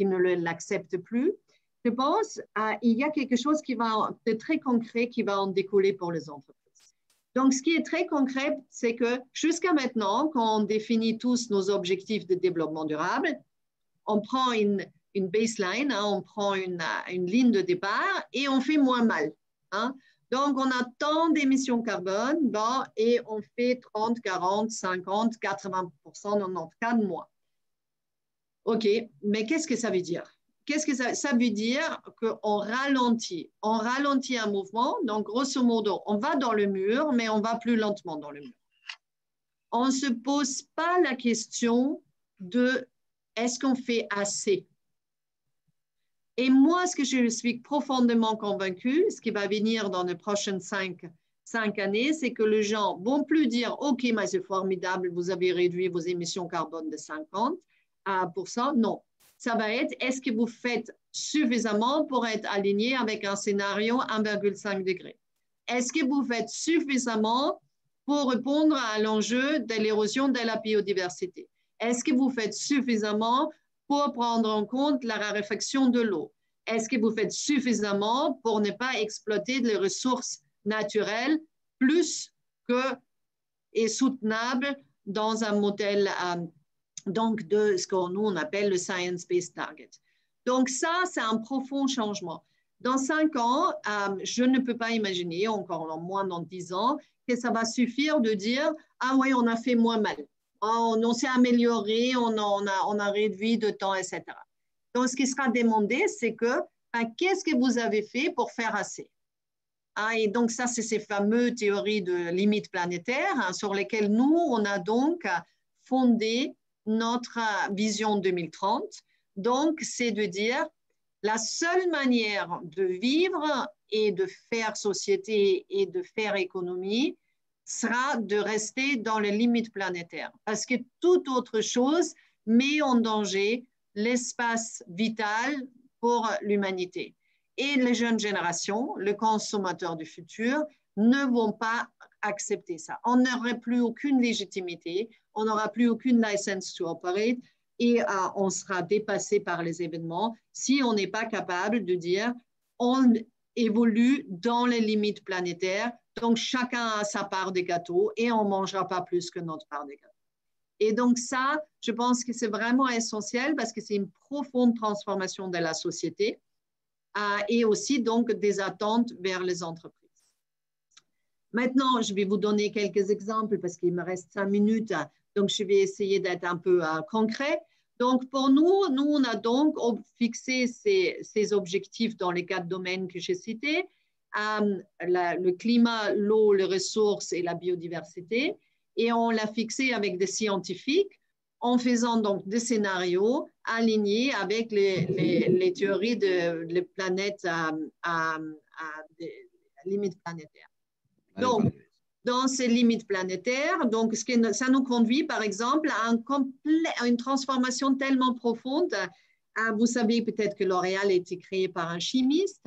ne l'accepte plus, je pense qu'il y a quelque chose de très concret qui va en découler pour les entreprises. Donc, ce qui est très concret, c'est que jusqu'à maintenant, quand on définit tous nos objectifs de développement durable, on prend une baseline, on prend une ligne de départ et on fait moins mal. Donc, on a tant d'émissions carbone et on fait 30, 40, 50, 80% dans notre cas de moins. OK, mais qu'est-ce que ça veut dire? Qu'est-ce que ça veut dire? Qu'on ralentit. On ralentit un mouvement. Donc, grosso modo, on va dans le mur, mais on va plus lentement dans le mur. On ne se pose pas la question de est-ce qu'on fait assez? Et moi, ce que je suis profondément convaincue, ce qui va venir dans les prochaines 5 années, c'est que les gens ne vont plus dire « OK, mais c'est formidable, vous avez réduit vos émissions carbone de 50%. » Non. Ça va être, est-ce que vous faites suffisamment pour être aligné avec un scénario 1,5 degré? Est-ce que vous faites suffisamment pour répondre à l'enjeu de l'érosion de la biodiversité? Est-ce que vous faites suffisamment pour prendre en compte la raréfaction de l'eau? Est-ce que vous faites suffisamment pour ne pas exploiter les ressources naturelles plus que et soutenables dans un modèle donc de ce que nous on appelle le Science-Based Target. Donc ça, c'est un profond changement. Dans 5 ans, je ne peux pas imaginer, encore moins dans 10 ans, que ça va suffire de dire « Ah oui, on a fait moins mal, on s'est amélioré, on a réduit de temps, etc. » Donc, ce qui sera demandé, c'est que qu'est-ce que vous avez fait pour faire assez? Et donc, ça, c'est ces fameuses théories de limites planétaires sur lesquelles nous, on a donc fondé notre vision 2030. Donc, c'est de dire la seule manière de vivre et de faire société et de faire économie sera de rester dans les limites planétaires. Parce que toute autre chose met en danger l'espace vital pour l'humanité. Et les jeunes générations, les consommateurs du futur, ne vont pas accepter ça. On n'aurait plus aucune légitimité, on n'aura plus aucune license to operate et on sera dépassé par les événements si on n'est pas capable de dire évolue dans les limites planétaires. Donc, chacun a sa part des gâteaux et on ne mangera pas plus que notre part des gâteaux. Et donc ça, je pense que c'est vraiment essentiel parce que c'est une profonde transformation de la société et aussi donc des attentes vers les entreprises. Maintenant, je vais vous donner quelques exemples parce qu'il me reste 5 minutes, donc je vais essayer d'être un peu concret. Donc pour nous, on a donc fixé ces objectifs dans les 4 domaines que j'ai cités, le climat, l'eau, les ressources et la biodiversité. Et on l'a fixé avec des scientifiques en faisant donc des scénarios alignés avec les théories des planètes à des limites planétaires. Donc, dans ces limites planétaires, donc, ça nous conduit, par exemple, à une transformation tellement profonde. Vous savez peut-être que L'Oréal a été créé par un chimiste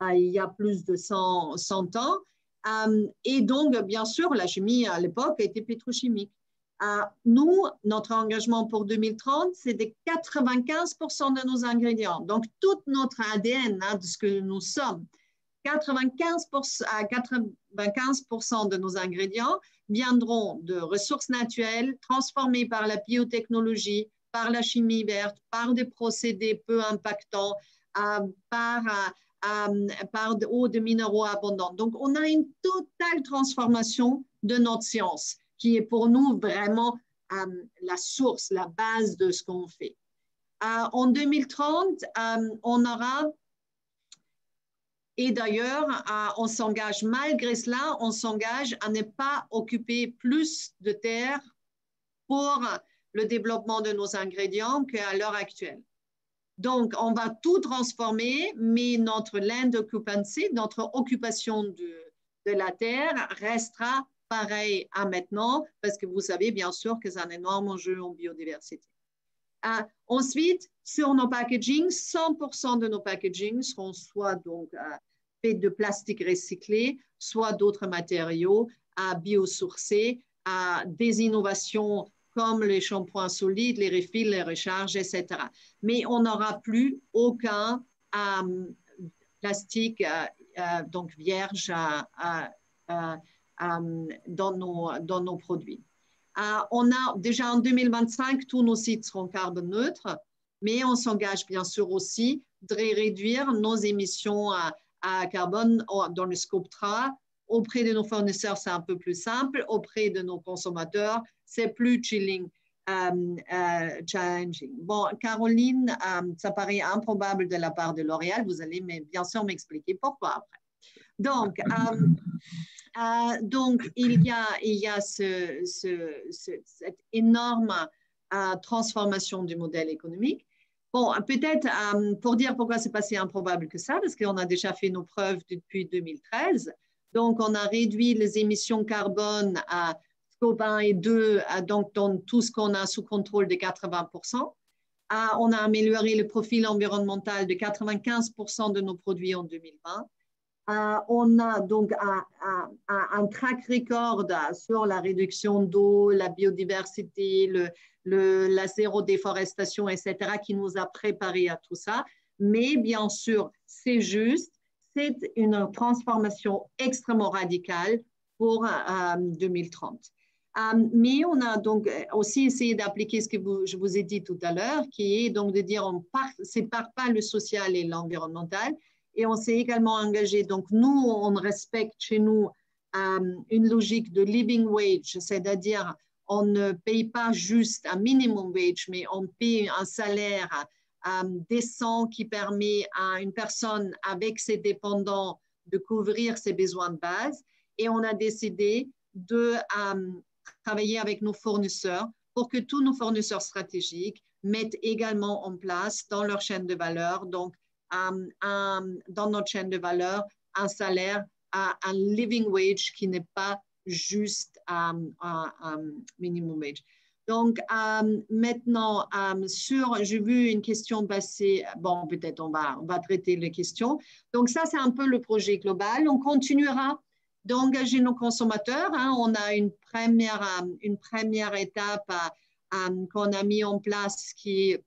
il y a plus de 100 ans. Et donc, bien sûr, la chimie à l'époque était pétrochimique. Nous, notre engagement pour 2030, c'est de 95% de nos ingrédients. Donc, tout notre ADN, de ce que nous sommes, 95% de nos ingrédients viendront de ressources naturelles transformées par la biotechnologie, par la chimie verte, par des procédés peu impactants, par eau de minéraux abondants. Donc, on a une totale transformation de notre science qui est pour nous vraiment la source, la base de ce qu'on fait. En 2030, on aura, et d'ailleurs, on s'engage, malgré cela, on s'engage à ne pas occuper plus de terre pour le développement de nos ingrédients qu'à l'heure actuelle. Donc, on va tout transformer, mais notre land occupancy, notre occupation de la terre restera pareil à maintenant, parce que vous savez bien sûr que c'est un énorme enjeu en biodiversité. Ensuite, sur nos packaging, 100% de nos packaging seront soit donc faits de plastique recyclé, soit d'autres matériaux biosourcés, des innovations comme les shampoings solides, les refills, les recharges, etc. Mais on n'aura plus aucun plastique donc vierge dans nos produits. On a déjà en 2025, tous nos sites seront carbone neutres, mais on s'engage bien sûr aussi de réduire nos émissions à carbone dans le scope 3. Auprès de nos fournisseurs, c'est un peu plus simple. Auprès de nos consommateurs, c'est plus challenging. Bon, Caroline, ça paraît improbable de la part de L'Oréal. Vous allez bien sûr m'expliquer pourquoi après. Donc, il y a cette énorme transformation du modèle économique. Bon, peut-être pour dire pourquoi c'est pas si improbable que ça, parce qu'on a déjà fait nos preuves depuis 2013. Donc, on a réduit les émissions carbone à scope 1 et 2, donc dans tout ce qu'on a sous contrôle de 80%. On a amélioré le profil environnemental de 95% de nos produits en 2020. On a donc un track record sur la réduction d'eau, la biodiversité, la zéro déforestation, etc., qui nous a préparé à tout ça. Mais bien sûr, c'est juste, c'est une transformation extrêmement radicale pour 2030. Mais on a donc aussi essayé d'appliquer ce que je vous ai dit tout à l'heure, qui est donc de dire on ne sépare pas le social et l'environnemental. Et on s'est également engagé, donc nous, on respecte chez nous une logique de living wage, c'est-à-dire on ne paye pas juste un minimum wage, mais on paye un salaire décent qui permet à une personne avec ses dépendants de couvrir ses besoins de base. Et on a décidé de travailler avec nos fournisseurs pour que tous nos fournisseurs stratégiques mettent également en place dans leur chaîne de valeur, donc dans notre chaîne de valeur, un salaire, un living wage qui n'est pas juste un minimum wage. Donc, maintenant, j'ai vu une question passer. Bon, peut-être on va traiter les questions. Donc, ça, c'est un peu le projet global. On continuera d'engager nos consommateurs. On a une première étape qu'on a mis en place qui est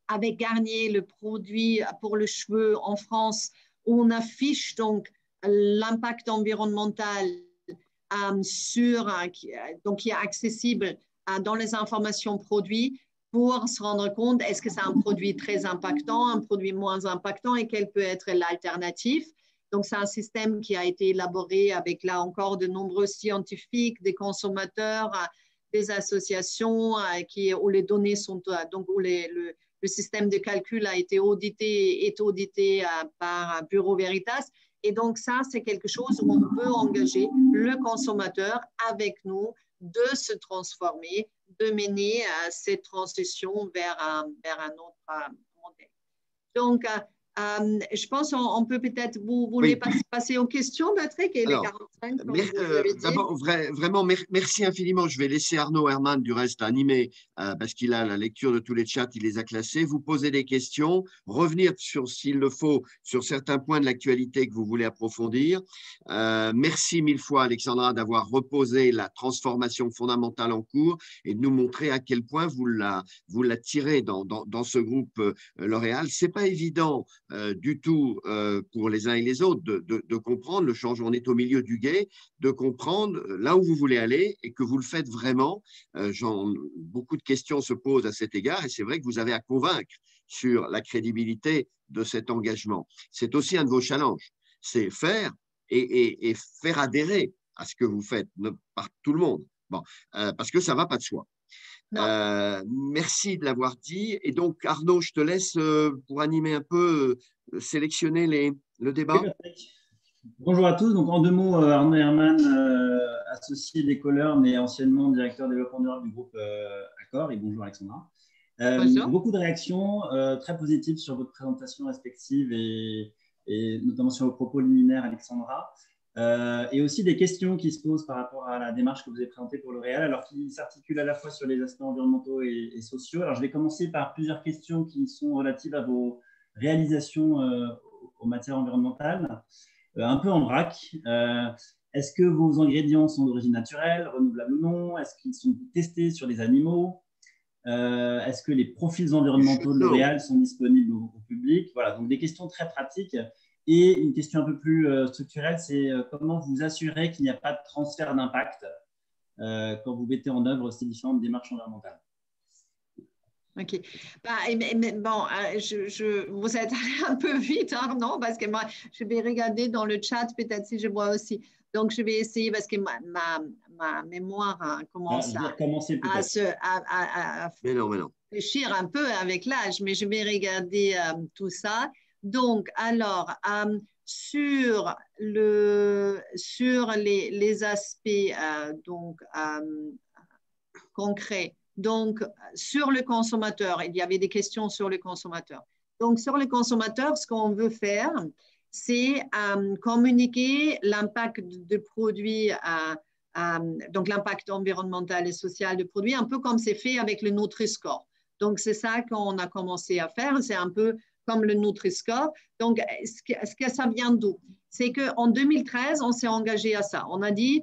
avec Garnier, le produit pour le cheveu en France, où on affiche donc l'impact environnemental donc qui est accessible dans les informations produits pour se rendre compte est-ce que c'est un produit très impactant, un produit moins impactant et quelle peut être l'alternative. Donc, c'est un système qui a été élaboré avec, là encore, de nombreux scientifiques, des consommateurs, des associations où les données sont, donc où le système de calcul a été audité par Bureau Veritas. Et donc, ça, c'est quelque chose où on peut engager le consommateur avec nous de se transformer, de mener cette transition vers un autre modèle. Donc, je pense qu'on peut peut-être vous voulez passer aux questions, Patrick, et
alors,
les 45, comme vous avez dit.
D'abord, vraiment, merci infiniment. Je vais laisser Arnaud Herman, du reste, animer, parce qu'il a la lecture de tous les chats, il les a classés. Vous poser des questions, revenir sur, s'il le faut, sur certains points de l'actualité que vous voulez approfondir. Merci mille fois, Alexandra, d'avoir reposé la transformation fondamentale en cours et de nous montrer à quel point vous la tirez dans ce groupe L'Oréal. Ce n'est pas évident du tout pour les uns et les autres de comprendre le changement. On est au milieu du gué, de comprendre là où vous voulez aller et que vous le faites vraiment. Beaucoup de questions se posent à cet égard et c'est vrai que vous avez à convaincre sur la crédibilité de cet engagement. C'est aussi un de vos challenges, c'est faire et faire adhérer à ce que vous faites par tout le monde. Bon, parce que ça ne va pas de soi. Merci de l'avoir dit. Et donc, Arnaud, je te laisse pour animer un peu, sélectionner le débat.
Oui, bonjour à tous. Donc, en deux mots, Arnaud Herman, associé des Colors, mais anciennement directeur développement durable du groupe Accor. Et bonjour Alexandra. Beaucoup de réactions très positives sur votre présentation respective et notamment sur vos propos liminaires, Alexandra. Et aussi des questions qui se posent par rapport à la démarche que vous avez présentée pour L'Oréal, alors qui s'articule à la fois sur les aspects environnementaux et sociaux. Alors, je vais commencer par plusieurs questions qui sont relatives à vos réalisations en matière environnementale, un peu en vrac. Est-ce que vos ingrédients sont d'origine naturelle, renouvelables ou non? Est-ce qu'ils sont testés sur les animaux? Est-ce que les profils environnementaux de L'Oréal sont disponibles au public? Voilà, donc des questions très pratiques. Et une question un peu plus structurelle, c'est comment vous assurez qu'il n'y a pas de transfert d'impact quand vous mettez en œuvre ces différentes démarches environnementales?
OK. Bon, vous êtes allé un peu vite, hein, non? Parce que moi, je vais regarder dans le chat, peut-être si je vois aussi. Donc, je vais essayer parce que ma mémoire commence à réfléchir un peu avec l'âge, mais je vais regarder tout ça. Donc, alors, sur les aspects concrets, donc sur le consommateur, il y avait des questions sur le consommateur. Donc, sur le consommateur, ce qu'on veut faire, c'est communiquer l'impact de produits, donc l'impact environnemental et social de produits, un peu comme c'est fait avec le Nutri-Score. Donc, c'est ça qu'on a commencé à faire. C'est un peu comme le Nutri-Score. Donc, est-ce que ça vient d'où? C'est qu'en 2013, on s'est engagé à ça. On a dit,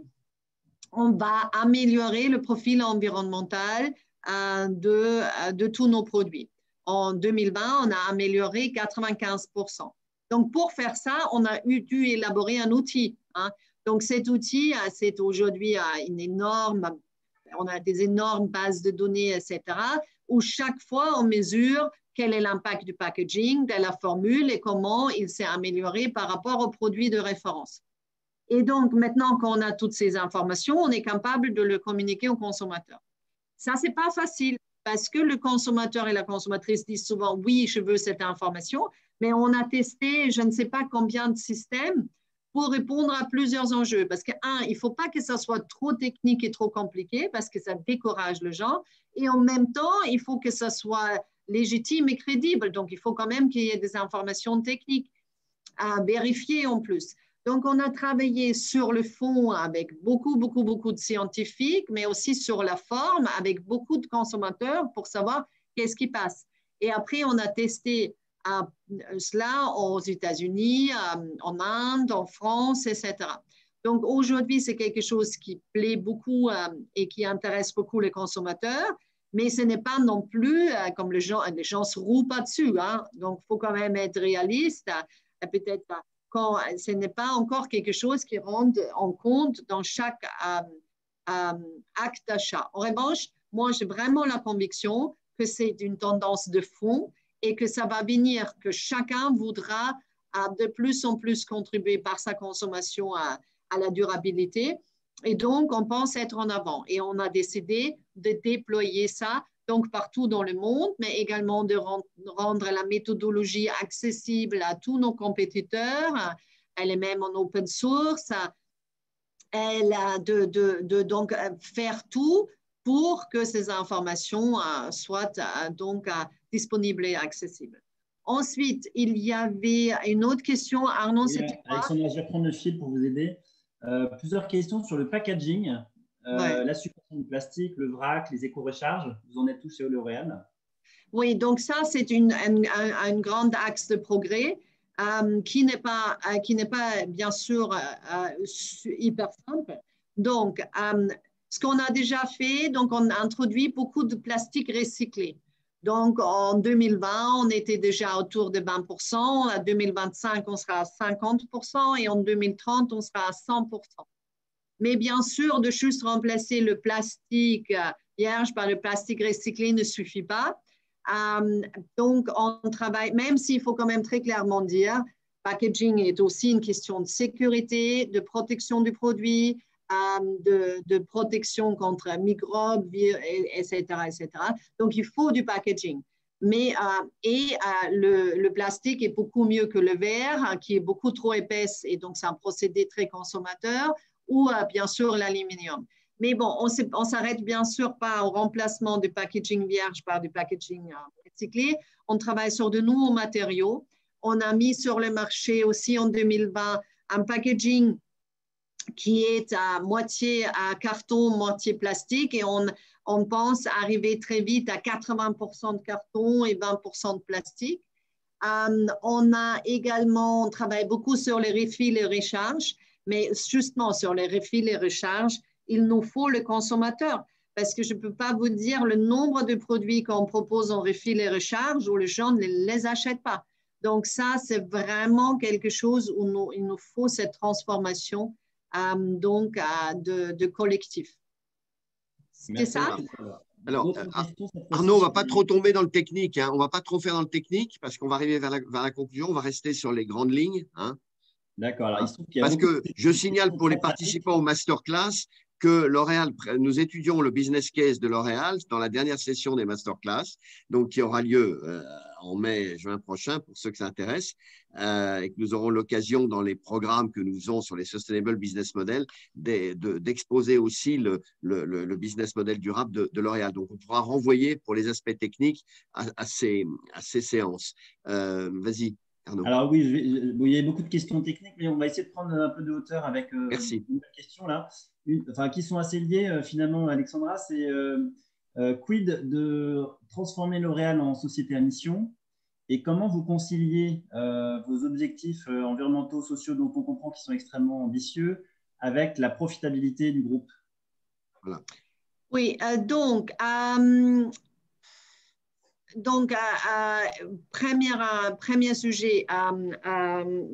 on va améliorer le profil environnemental de tous nos produits. En 2020, on a amélioré 95%. Donc, pour faire ça, on a dû élaborer un outil. Hein. Donc, cet outil, c'est aujourd'hui on a des énormes bases de données, etc., où chaque fois, on mesure quel est l'impact du packaging, de la formule et comment il s'est amélioré par rapport aux produits de référence. Et donc, maintenant qu'on a toutes ces informations, on est capable de le communiquer au consommateur. Ça, ce n'est pas facile parce que le consommateur et la consommatrice disent souvent « oui, je veux cette information », mais on a testé je ne sais pas combien de systèmes pour répondre à plusieurs enjeux. Parce que, il ne faut pas que ça soit trop technique et trop compliqué parce que ça décourage les gens. Et en même temps, il faut que ça soit légitime et crédible. Donc, il faut quand même qu'il y ait des informations techniques à vérifier en plus. Donc, on a travaillé sur le fond avec beaucoup de scientifiques, mais aussi sur la forme avec beaucoup de consommateurs pour savoir qu'est-ce qui passe. Et après, on a testé cela aux États-Unis, en Inde, en France, etc. Donc, aujourd'hui, c'est quelque chose qui plaît beaucoup et qui intéresse beaucoup les consommateurs, mais ce n'est pas non plus comme les gens se roulent pas dessus. Hein. Donc, il faut quand même être réaliste. peut-être quand ce n'est pas encore quelque chose qui rentre en compte dans chaque acte d'achat. En revanche, moi, j'ai vraiment la conviction que c'est une tendance de fond et que ça va venir, que chacun voudra de plus en plus contribuer par sa consommation à la durabilité. Et donc, on pense être en avant. Et on a décidé de déployer ça donc partout dans le monde, mais également de rendre la méthodologie accessible à tous nos compétiteurs. Elle est même en open source. Elle a donc faire tout pour que ces informations soient donc disponibles et accessibles. Ensuite, il y avait une autre question. Arnaud,
oui, Alexandra, je vais prendre le fil pour vous aider. Plusieurs questions sur le packaging, la suppression du plastique, le vrac, les éco-recharges. Vous en êtes tous chez L'Oréal?
Oui, donc ça, c'est un grand axe de progrès qui n'est pas bien sûr hyper simple. Donc, ce qu'on a déjà fait, donc on a introduit beaucoup de plastique recyclé. Donc, en 2020, on était déjà autour de 20%. En 2025, on sera à 50% et en 2030, on sera à 100%. Mais bien sûr, de juste remplacer le plastique vierge par le plastique recyclé ne suffit pas. Donc, on travaille, même s'il faut quand même très clairement dire, packaging est aussi une question de sécurité, de protection du produit, de protection contre microbes, etc., etc. Donc, il faut du packaging. Mais, le plastique est beaucoup mieux que le verre, qui est beaucoup trop épaisse, et donc c'est un procédé très consommateur, ou bien sûr l'aluminium. Mais bon, on ne s'arrête bien sûr pas au remplacement du packaging vierge par du packaging recyclé. On travaille sur de nouveaux matériaux. On a mis sur le marché aussi en 2020 un packaging qui est à moitié carton, moitié plastique, et on pense arriver très vite à 80% de carton et 20% de plastique. On travaille beaucoup sur les refills et recharges, mais justement sur les refills et recharges, il nous faut le consommateur, parce que je ne peux pas vous dire le nombre de produits qu'on propose en refill et recharge où les gens ne les achètent pas. Donc ça, c'est vraiment quelque chose où il nous faut cette transformation de collectif. C'est ça?
Alors, Arnaud, on ne va pas trop tomber dans le technique, hein. On ne va pas trop faire dans le technique parce qu'on va arriver vers la conclusion. On va rester sur les grandes lignes. Hein.
D'accord.
Parce que je signale pour les participants au masterclass que L'Oréal, nous étudions le business case de L'Oréal dans la dernière session des masterclass, donc qui aura lieu en mai-juin prochain pour ceux que ça intéresse, et que nous aurons l'occasion dans les programmes que nous faisons sur les Sustainable Business Models d'exposer aussi le business model durable de L'Oréal. Donc, on pourra renvoyer pour les aspects techniques à ces séances. Vas-y. Arnaud.
Alors oui, il y a beaucoup de questions techniques, mais on va essayer de prendre un peu de hauteur avec une question là, qui sont assez liées finalement, Alexandra. C'est quid de transformer L'Oréal en société à mission et comment vous conciliez vos objectifs environnementaux, sociaux, dont on comprend qu'ils sont extrêmement ambitieux, avec la profitabilité du groupe?
Voilà. Oui, donc premier sujet,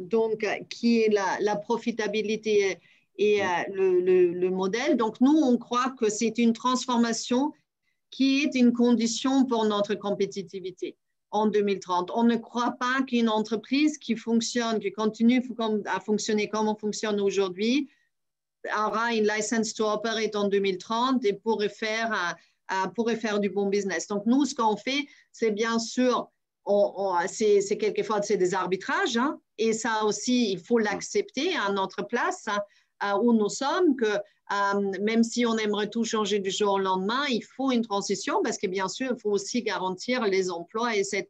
donc, qui est la profitabilité et le modèle. Donc, nous, on croit que c'est une transformation qui est une condition pour notre compétitivité en 2030. On ne croit pas qu'une entreprise qui fonctionne, qui continue à fonctionner comme on fonctionne aujourd'hui, aura une license to operate en 2030 et pourrait faire du bon business. Donc, nous, ce qu'on fait, c'est bien sûr, c'est quelquefois des arbitrages, hein, et ça aussi, il faut l'accepter à notre place, hein, où nous sommes, que même si on aimerait tout changer du jour au lendemain, il faut une transition parce que bien sûr, il faut aussi garantir les emplois, etc.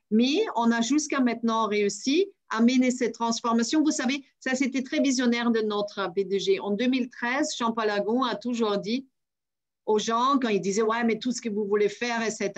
Mais on a jusqu'à maintenant réussi à mener cette transformation. Vous savez, ça, c'était très visionnaire de notre PDG. En 2013, Jean-Paul Agon a toujours dit aux gens, quand ils disaient « ouais, mais tout ce que vous voulez faire, etc. »,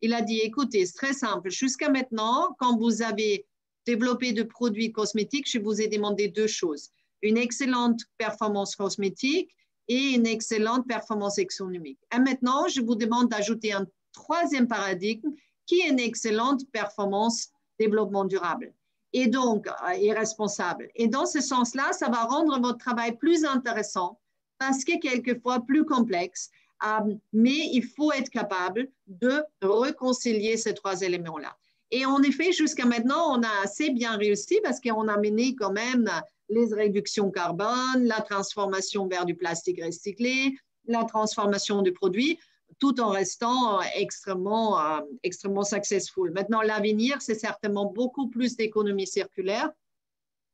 il a dit « écoutez, c'est très simple. Jusqu'à maintenant, quand vous avez développé de produits cosmétiques, je vous ai demandé deux choses. Une excellente performance cosmétique et une excellente performance économique. Et maintenant, je vous demande d'ajouter un troisième paradigme qui est une excellente performance développement durable. » et donc irresponsable. Et dans ce sens-là, ça va rendre votre travail plus intéressant parce que quelquefois plus complexe, mais il faut être capable de réconcilier ces trois éléments-là. Et en effet, jusqu'à maintenant, on a assez bien réussi parce qu'on a mené quand même les réductions carbone, la transformation vers du plastique recyclé, la transformation du produit, tout en restant extrêmement successful. Maintenant, l'avenir, c'est certainement beaucoup plus d'économie circulaire,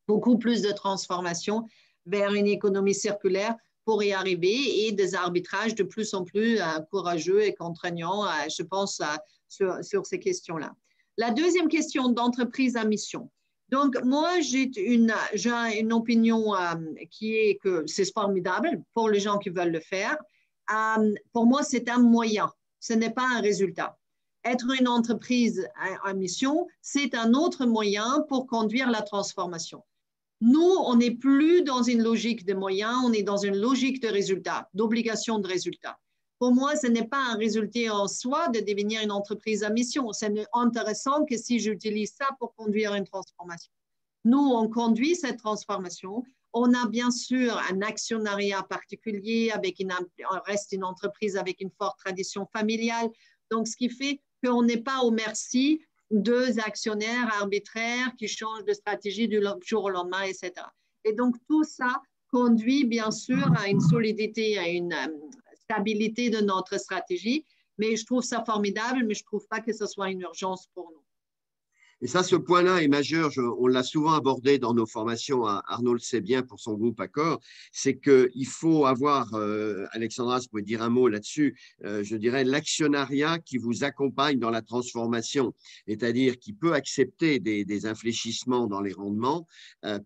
beaucoup plus de transformation vers une économie circulaire pour y arriver et des arbitrages de plus en plus courageux et contraignants, je pense, sur ces questions-là. La deuxième question d'entreprise à mission. Donc, moi, j'ai une opinion qui est que c'est formidable pour les gens qui veulent le faire. Pour moi, c'est un moyen, ce n'est pas un résultat. Être une entreprise à mission, c'est un autre moyen pour conduire la transformation. Nous, on n'est plus dans une logique de moyens, on est dans une logique de résultat, d'obligation de résultat. Pour moi, ce n'est pas un résultat en soi de devenir une entreprise à mission. C'est intéressant que si j'utilise ça pour conduire une transformation. Nous, on conduit cette transformation. On a bien sûr un actionnariat particulier, on reste une entreprise avec une forte tradition familiale. Donc, ce qui fait qu'on n'est pas au merci deux actionnaires arbitraires qui changent de stratégie du jour au lendemain, etc. Et donc, tout ça conduit bien sûr à une solidité, à une stabilité de notre stratégie. Mais je trouve ça formidable, mais je ne trouve pas que ce soit une urgence pour nous.
Et ça, ce point-là est majeur. On l'a souvent abordé dans nos formations. Arnaud le sait bien pour son groupe Accor. C'est qu'il faut avoir, Alexandra, si vous pouvez dire un mot là-dessus, je dirais l'actionnariat qui vous accompagne dans la transformation, c'est-à-dire qui peut accepter des infléchissements dans les rendements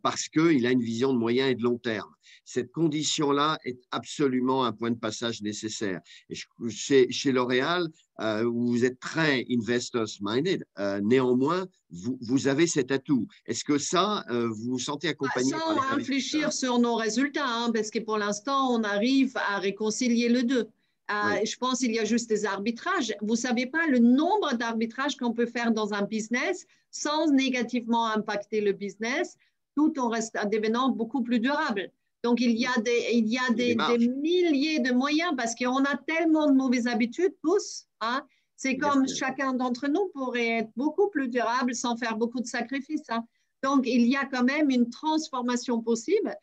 parce qu'il a une vision de moyen et de long terme. Cette condition-là est absolument un point de passage nécessaire. Et chez L'Oréal, où vous êtes très investors-minded, néanmoins, vous avez cet atout. Est-ce que ça, vous vous sentez accompagné par les
sans réfléchir sur nos résultats, parce que pour l'instant, on arrive à réconcilier les deux. Oui. Je pense qu'il y a juste des arbitrages. Vous ne savez pas le nombre d'arbitrages qu'on peut faire dans un business sans négativement impacter le business, tout en devenant beaucoup plus durable. Donc, il y a des milliers de moyens parce qu'on a tellement de mauvaises habitudes, tous. Hein? C'est comme chacun d'entre nous pourrait être beaucoup plus durable sans faire beaucoup de sacrifices. Hein? Donc, il y a quand même une transformation possible.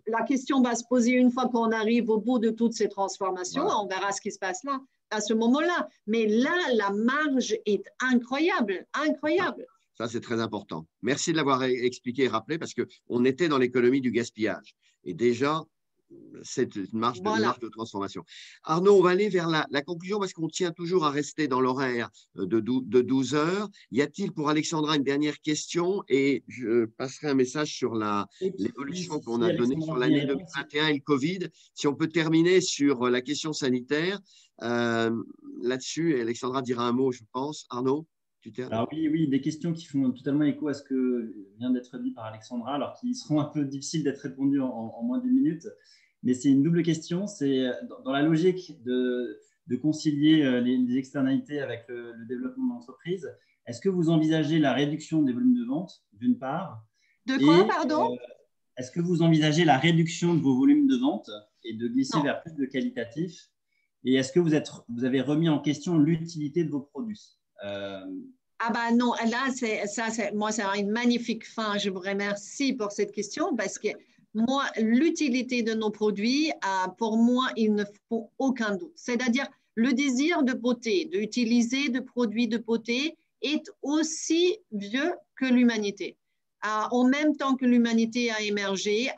La question va se poser une fois qu'on arrive au bout de toutes ces transformations. Voilà. On verra ce qui se passe là, à ce moment-là. Mais là, la marge est incroyable, incroyable.
Ça, c'est très important. Merci de l'avoir expliqué et rappelé parce qu'on était dans l'économie du gaspillage. Et déjà, c'est une marge de transformation. Arnaud, on va aller vers la conclusion parce qu'on tient toujours à rester dans l'horaire de 12 heures. Y a-t-il pour Alexandra une dernière question? Et je passerai un message sur l'évolution qu'on a donnée sur l'année 2021 et le Covid. Si on peut terminer sur la question sanitaire, là-dessus, Alexandra dira un mot, je pense. Arnaud?
Alors oui, des questions qui font totalement écho à ce que vient d'être dit par Alexandra, alors qui seront un peu difficiles d'être répondues en moins d'une minute. Mais c'est une double question. C'est dans la logique de concilier les externalités avec le développement de l'entreprise. Est-ce que vous envisagez la réduction des volumes de vente, d'une part?
De quoi, pardon?
Est-ce que vous envisagez la réduction de vos volumes de vente et de glisser vers plus de qualitatif? Et est-ce que vous avez remis en question l'utilité de vos produits?
Ah ben non, là, moi, c'est une magnifique fin. Je vous remercie pour cette question parce que moi, l'utilité de nos produits, pour moi, il ne faut aucun doute. C'est-à-dire, le désir de beauté, d'utiliser des produits de beauté est aussi vieux que l'humanité. En même temps que l'humanité a émergé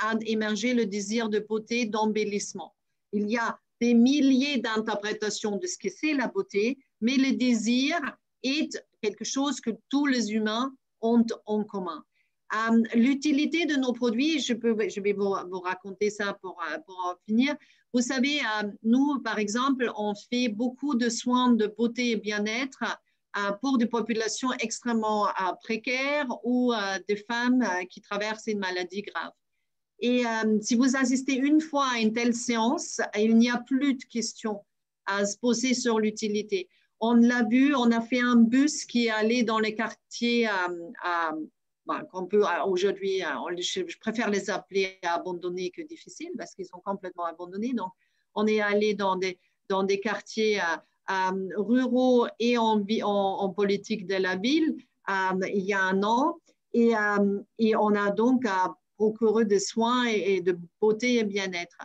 le désir de beauté, d'embellissement. Il y a des milliers d'interprétations de ce que c'est la beauté, mais le désir est quelque chose que tous les humains ont en commun. L'utilité de nos produits, je vais vous raconter ça pour en finir. Vous savez, nous, par exemple, on fait beaucoup de soins de beauté et bien-être pour des populations extrêmement précaires ou des femmes qui traversent une maladie grave. Et si vous assistez une fois à une telle séance, il n'y a plus de questions à se poser sur l'utilité. On l'a vu, on a fait un bus qui est allé dans les quartiers qu'on peut aujourd'hui, je préfère les appeler abandonnés que difficiles parce qu'ils sont complètement abandonnés. Donc, on est allé dans des quartiers ruraux et en politique de la ville il y a un an et on a donc procuré des soins et de beauté et bien-être.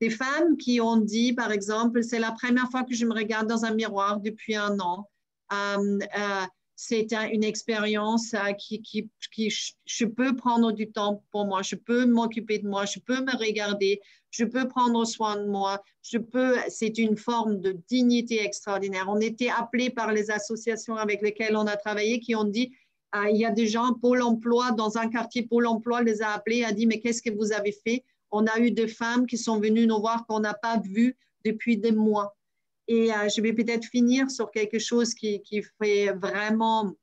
Des femmes qui ont dit, par exemple, c'est la première fois que je me regarde dans un miroir depuis un an. C'est une expérience je peux prendre du temps pour moi, je peux m'occuper de moi, je peux me regarder, je peux prendre soin de moi, c'est une forme de dignité extraordinaire. On était appelés par les associations avec lesquelles on a travaillé qui ont dit, il y a des gens, Pôle emploi, dans un quartier Pôle emploi les a appelés et a dit, mais qu'est-ce que vous avez fait? On a eu des femmes qui sont venues nous voir qu'on n'a pas vues depuis des mois. Et je vais peut-être finir sur quelque chose qui fait vraiment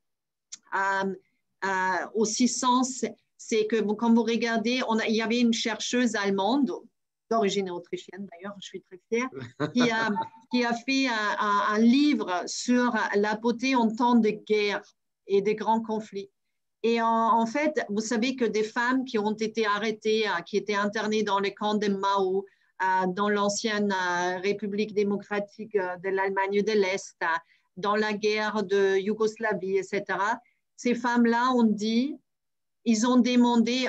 aussi sens, c'est que quand vous regardez, il y avait une chercheuse allemande, d'origine autrichienne d'ailleurs, je suis très fière, qui a fait un livre sur la beauté en temps de guerre et de grands conflits. Et en fait, vous savez que des femmes qui ont été arrêtées, qui étaient internées dans les camps de Mao, dans l'ancienne République démocratique de l'Allemagne de l'Est, dans la guerre de Yougoslavie, etc. Ces femmes-là ont dit, ils ont demandé,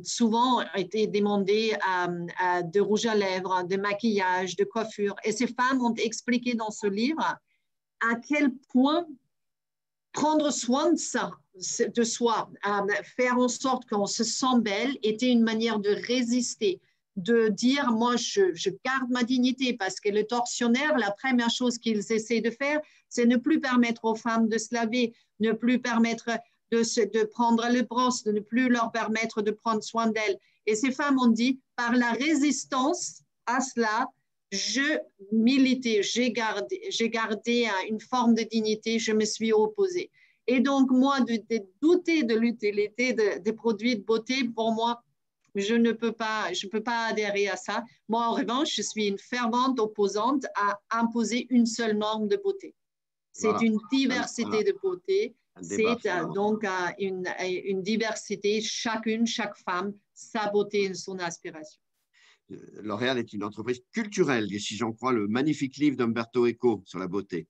souvent été demandé de rouge à lèvres, de maquillage, de coiffure. Et ces femmes ont expliqué dans ce livre à quel point prendre soin de soi, faire en sorte qu'on se sent belle était une manière de résister, de dire, moi, je garde ma dignité parce que les tortionnaires, la première chose qu'ils essaient de faire, c'est ne plus permettre aux femmes de se laver, ne plus permettre de prendre le brosse, de ne plus leur permettre de prendre soin d'elles. Et ces femmes ont dit, par la résistance à cela, je militais, j'ai gardé une forme de dignité, je me suis opposée. Et donc, moi, de douter de l'utilité des produits de beauté, pour moi, je ne peux pas adhérer à ça. Moi, en revanche, je suis une fervente opposante à imposer une seule norme de beauté. C'est une diversité de beauté. C'est donc une diversité, chaque femme, sa beauté et son aspiration.
L'Oréal est une entreprise culturelle, si j'en crois le magnifique livre d'Umberto Eco sur la beauté.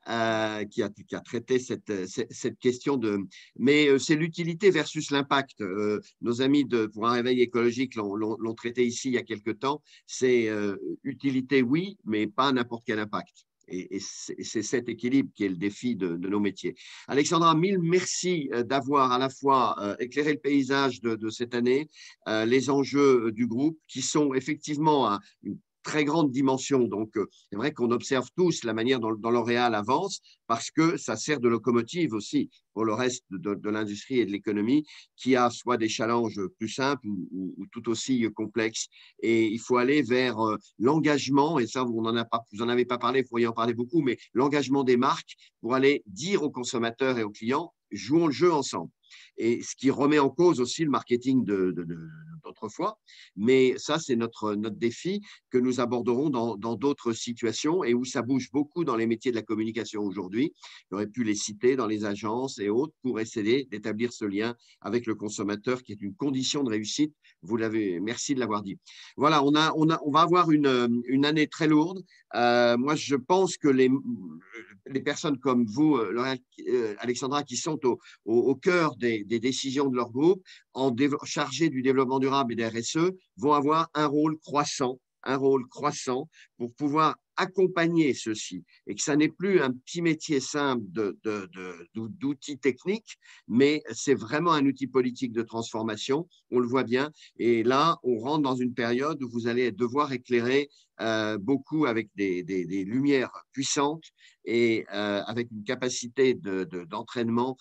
Qui a traité cette question de… Mais c'est l'utilité versus l'impact. Nos amis pour un réveil écologique l'ont traité ici il y a quelque temps. C'est utilité, oui, mais pas n'importe quel impact. Et c'est cet équilibre qui est le défi de nos métiers. Alexandra, mille merci d'avoir à la fois éclairé le paysage de cette année, les enjeux du groupe qui sont effectivement une très grande dimension. Donc, c'est vrai qu'on observe tous la manière dont L'Oréal avance parce que ça sert de locomotive aussi pour le reste de l'industrie et de l'économie qui a soit des challenges plus simples ou tout aussi complexes. Et il faut aller vers l'engagement, et ça, vous n'en avez pas parlé, vous pourriez en parler beaucoup, mais l'engagement des marques pour aller dire aux consommateurs et aux clients, jouons le jeu ensemble. Et ce qui remet en cause aussi le marketing d'autrefois. Mais ça, c'est notre défi que nous aborderons dans d'autres situations et où ça bouge beaucoup dans les métiers de la communication aujourd'hui. J'aurais pu les citer dans les agences et autres pour essayer d'établir ce lien avec le consommateur qui est une condition de réussite. Merci de l'avoir dit. Voilà, on va avoir une année très lourde. Moi, je pense que les personnes comme vous, Alexandra, qui sont au cœur des décisions de leur groupe, chargées du développement durable et des RSE, vont avoir un rôle croissant pour pouvoir accompagner ceci et que ça n'est plus un petit métier simple d'outils techniques, mais c'est vraiment un outil politique de transformation, on le voit bien. Et là, on rentre dans une période où vous allez devoir éclairer beaucoup avec des lumières puissantes et avec une capacité d'entraînement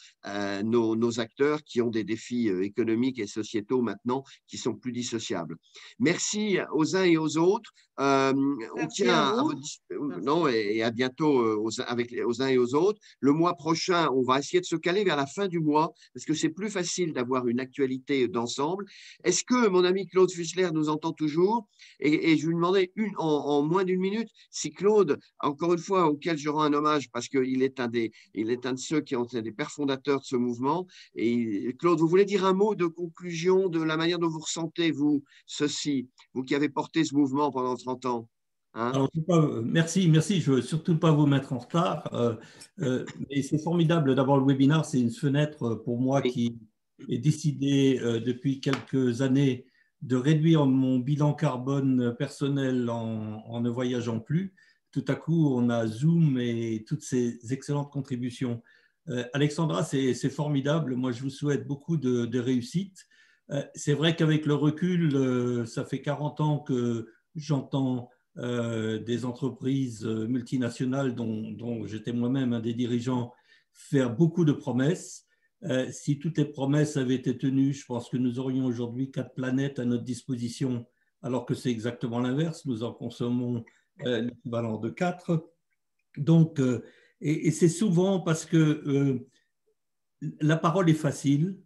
nos acteurs qui ont des défis économiques et sociétaux maintenant qui sont plus dissociables. Merci aux uns et aux autres. On tient et à bientôt aux uns et aux autres. Le mois prochain, on va essayer de se caler vers la fin du mois parce que c'est plus facile d'avoir une actualité d'ensemble. Est-ce que mon ami Claude Fussler nous entend toujours? Et je lui demandais en moins d'une minute si Claude, encore une fois, auquel j'aurai un un hommage parce qu'il est un de ceux qui ont été des pères fondateurs de ce mouvement. Et Claude, vous voulez dire un mot de conclusion de la manière dont vous ressentez, vous, ceci, vous qui avez porté ce mouvement pendant 30 ans? Hein?
Alors, merci, je ne veux surtout pas vous mettre en retard. Mais c'est formidable. D'abord, le webinaire, c'est une fenêtre pour moi qui ai décidé depuis quelques années de réduire mon bilan carbone personnel en ne voyageant plus. Tout à coup, on a Zoom et toutes ces excellentes contributions. Alexandra, c'est formidable. Moi, je vous souhaite beaucoup de réussite. C'est vrai qu'avec le recul, ça fait 40 ans que j'entends des entreprises multinationales dont j'étais moi-même un des dirigeants faire beaucoup de promesses. Si toutes les promesses avaient été tenues, je pense que nous aurions aujourd'hui 4 planètes à notre disposition, alors que c'est exactement l'inverse. Nous en consommons l'équivalent de 4. Donc, et c'est souvent parce que la parole est facile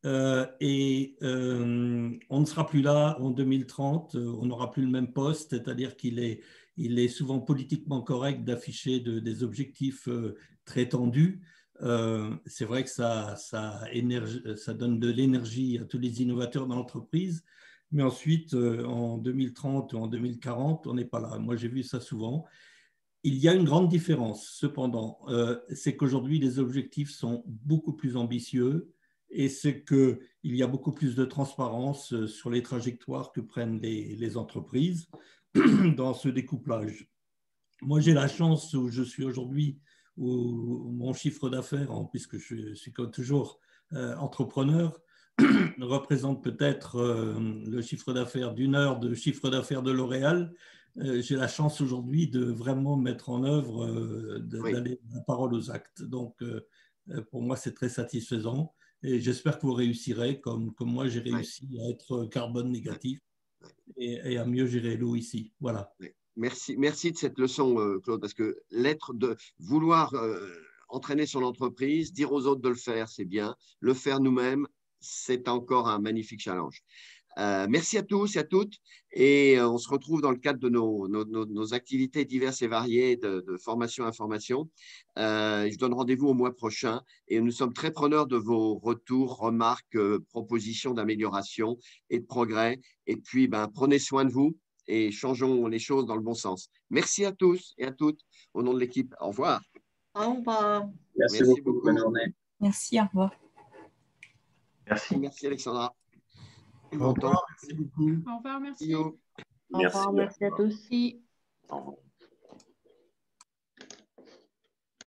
et on ne sera plus là en 2030, on n'aura plus le même poste, c'est-à-dire qu'il est souvent politiquement correct d'afficher des objectifs très tendus. C'est vrai que ça donne de l'énergie à tous les innovateurs dans l'entreprise, mais ensuite, en 2030 ou en 2040, on n'est pas là. Moi, j'ai vu ça souvent. Il y a une grande différence, cependant, c'est qu'aujourd'hui, les objectifs sont beaucoup plus ambitieux et c'est qu'il y a beaucoup plus de transparence sur les trajectoires que prennent les entreprises dans ce découplage. Moi, j'ai la chance où je suis aujourd'hui, où mon chiffre d'affaires, puisque je suis comme toujours entrepreneur, représente peut-être le chiffre d'affaires d'une heure de chiffre d'affaires de L'Oréal. J'ai la chance aujourd'hui de vraiment mettre en œuvre, d'aller de la parole aux actes. Donc, pour moi, c'est très satisfaisant. Et j'espère que vous réussirez, comme moi, j'ai réussi à être carbone négatif et à mieux gérer l'eau ici. Voilà.
Merci de cette leçon, Claude, parce que l'être de vouloir entraîner son entreprise, dire aux autres de le faire, c'est bien. Le faire nous-mêmes, c'est encore un magnifique challenge. Merci à tous et à toutes. Et on se retrouve dans le cadre de nos activités diverses et variées de formation et information. Je donne rendez-vous au mois prochain et nous sommes très preneurs de vos retours, remarques, propositions d'amélioration et de progrès. Et puis, prenez soin de vous et changeons les choses dans le bon sens. Merci à tous et à toutes au nom de l'équipe. Au revoir.
Au revoir.
Merci beaucoup. Bonne journée.
Merci, au revoir.
Merci Alexandra.
Au revoir, merci beaucoup.
Au revoir, merci.
Au revoir, merci à tous.
Au revoir.